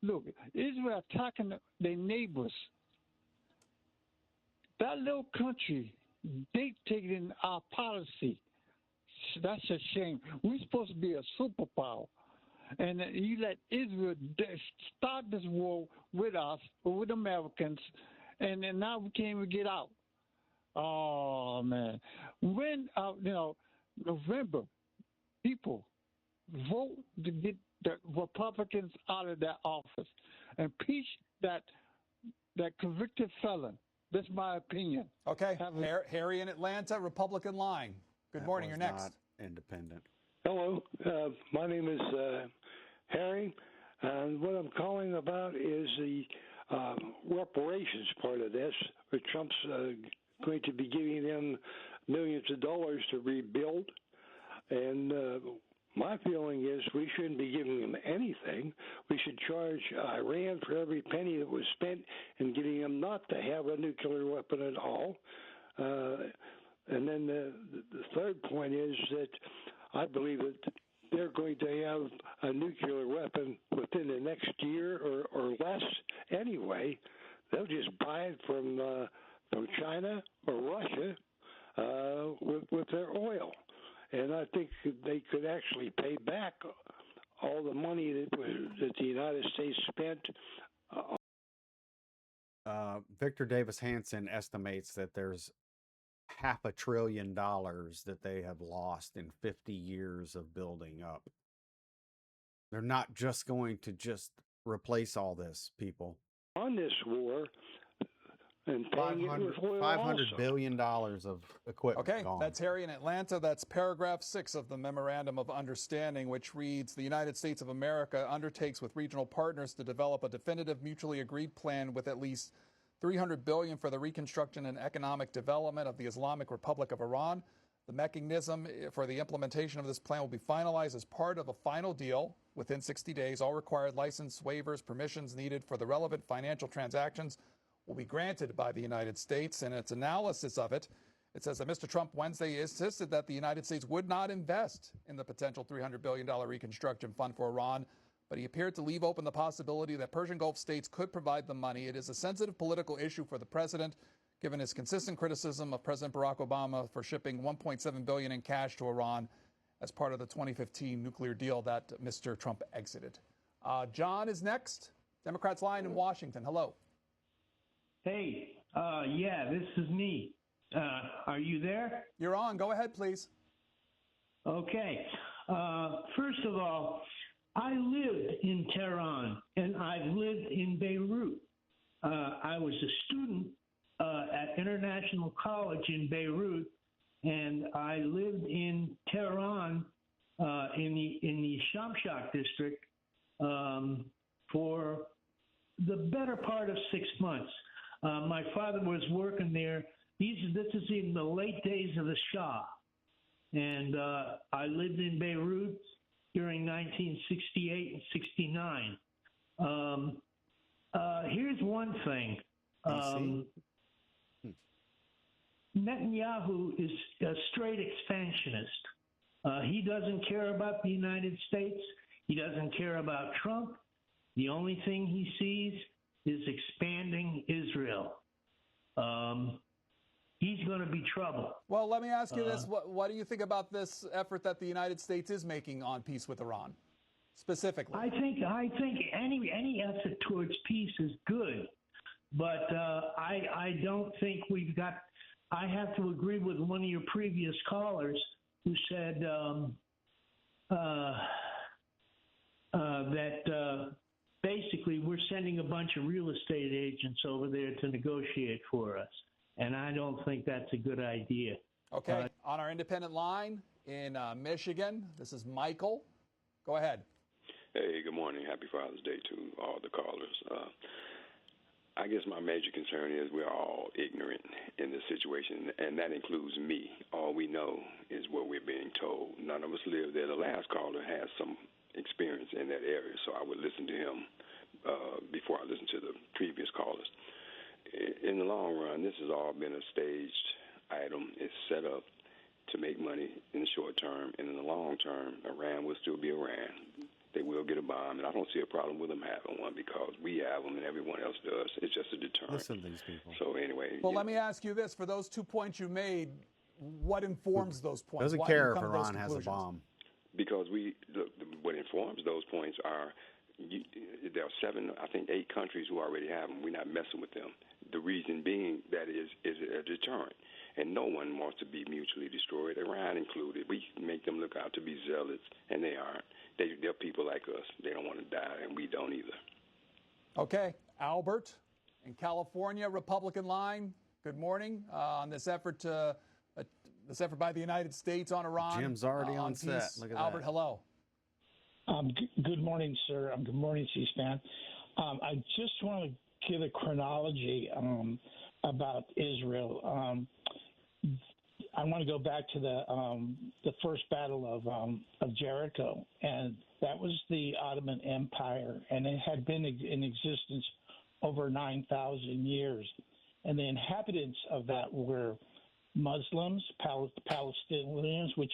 Look, Israel attacking their neighbors. That little country dictating our policy. That's a shame. We're supposed to be a superpower. And you let Israel start this war with us, with Americans, and then now we can't even get out. Oh, man. When, November, people vote to get the Republicans out of their office. Impeach that convicted felon. That's my opinion. Okay. Harry in Atlanta, Republican line. Good morning. You're next. Not independent. Hello. My name is Harry. And what I'm calling about is the reparations part of this, where Trump's going to be giving them millions of dollars to rebuild. And my feeling is we shouldn't be giving them anything. We should charge Iran for every penny that was spent in getting them not to have a nuclear weapon at all. And then the third point is that I believe that they're going to have a nuclear weapon within the next year or less anyway. They'll just buy it from China or Russia with their oil. And I think they could actually pay back all the money that the United States spent. Victor Davis Hanson estimates that there's $500 billion that they have lost in 50 years of building up. They're not just going to just replace all this, people. On this war, and paying it with oil $500 also. billion of equipment Okay, gone. that's Harry in Atlanta. That's paragraph 6 of the Memorandum of Understanding, which reads, the United States of America undertakes with regional partners to develop a definitive mutually agreed plan with at least $300 billion for the reconstruction and economic development of the Islamic Republic of Iran. The mechanism for the implementation of this plan will be finalized as part of a final deal within 60 days. All required license, waivers, permissions needed for the relevant financial transactions will be granted by the United States. In its analysis of it, it says that Mr. Trump Wednesday insisted that the United States would not invest in the potential $300 billion reconstruction fund for Iran, but he appeared to leave open the possibility that Persian Gulf states could provide the money. It is a sensitive political issue for the president, given his consistent criticism of President Barack Obama for shipping $1.7 billion in cash to Iran as part of the 2015 nuclear deal that Mr. Trump exited. John is next. Democrats line in Washington. Hello. Hey, yeah, this is me. Are you there? You're on. Go ahead, please. Okay. First of all, I lived in Tehran and I've lived in Beirut. I was a student at International College in Beirut, and I lived in Tehran in the Shamshak district for the better part of 6 months. My father was working there. This is in the late days of the Shah. And I lived in Beirut during 1968 and 69. Here's one thing. Netanyahu is a straight expansionist. He doesn't care about the United States. He doesn't care about Trump. The only thing he sees is expanding Israel. He's going to be trouble. Well, let me ask you this. What do you think about this effort that the United States is making on peace with Iran, specifically? I think any effort towards peace is good, but I don't think we've got. I have to agree with one of your previous callers who said that basically we're sending a bunch of real estate agents over there to negotiate for us. And I don't think that's a good idea. Okay. On our independent line in Michigan, this is Michael. Go ahead. Hey, good morning. Happy Father's Day to all the callers. I guess my major concern is we're all ignorant in this situation, and that includes me. All we know is what we're being told. None of us live there. The last caller has some experience in that area, so I would listen to him before I listen to the previous callers. In the long run, this has all been a staged item. It's set up to make money in the short term, and in the long term, Iran will still be Iran. They will get a bomb, and I don't see a problem with them having one because we have them and everyone else does. It's just a deterrent. Listen to these people. So anyway. Well, let me ask you this. For those 2 points you made, what informs those points? Doesn't Why care you if come to those Iran has a bomb. Because what informs those points are there are 7, I think 8 countries who already have them. We're not messing with them. The reason being that is a deterrent. And no one wants to be mutually destroyed, Iran included. We make them look out to be zealots, and they aren't. They're people like us. They don't want to die, and we don't either. Okay. Albert in California, Republican line. Good morning on this effort by the United States on Iran. Jim's already on set. Peace. Look at Albert, that. hello. Good morning, sir. Good morning, Cspan. I just want to give a chronology about Israel. I want to go back to the first battle of Jericho, and that was the Ottoman Empire, and it had been in existence over 9,000 years. And the inhabitants of that were Muslims, Palestinians, which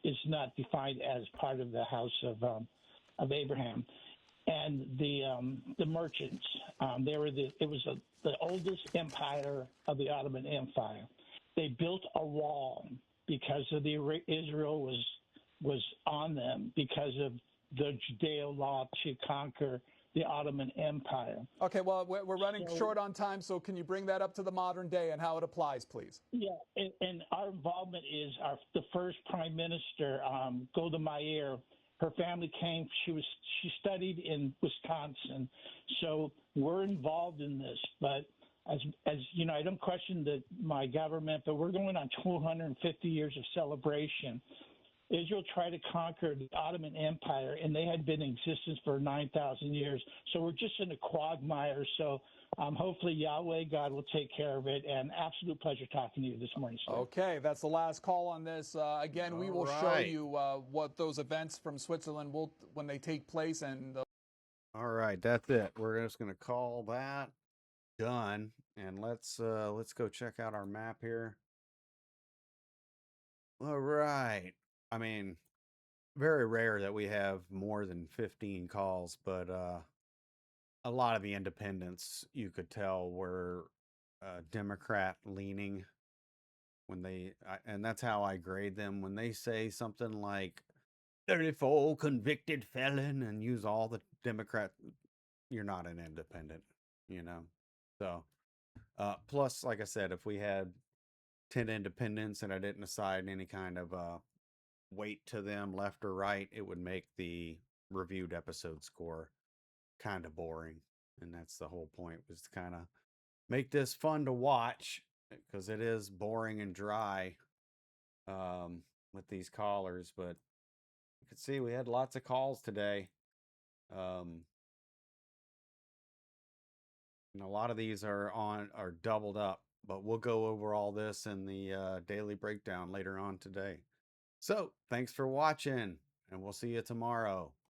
is not defined as part of the house of Abraham, and the merchants. It was the oldest empire of the Ottoman Empire. They built a wall because of Israel was on them because of the Judeo law to conquer the Ottoman Empire. Okay, well, we're running short on time, so can you bring that up to the modern day and how it applies, please? Yeah, and our involvement is the first Prime Minister, Golda Meir. Her family came. She studied in Wisconsin, so we're involved in this. But as you know, I don't question my government, but we're going on 250 years of celebration. Israel tried to conquer the Ottoman Empire, and they had been in existence for 9,000 years. So we're just in a quagmire. So hopefully Yahweh God will take care of it. And absolute pleasure talking to you this morning, sir. Okay, that's the last call on this. Again, we will show you what those events from Switzerland will when they take place. And all right, that's it. We're just going to call that done, and let's go check out our map here. All right. I mean, very rare that we have more than 15 calls, but a lot of the independents you could tell were Democrat leaning when and that's how I grade them. When they say something like 34 convicted felon and use all the Democrat, you're not an independent, you know? So, plus, like I said, if we had 10 independents and I didn't assign any kind of weight to them, left or right, it would make the reviewed episode score kind of boring. And that's the whole point, was to kind of make this fun to watch, because it is boring and dry with these callers. But you can see we had lots of calls today. And a lot of these are doubled up, but we'll go over all this in the daily breakdown later on today. So thanks for watching, and we'll see you tomorrow.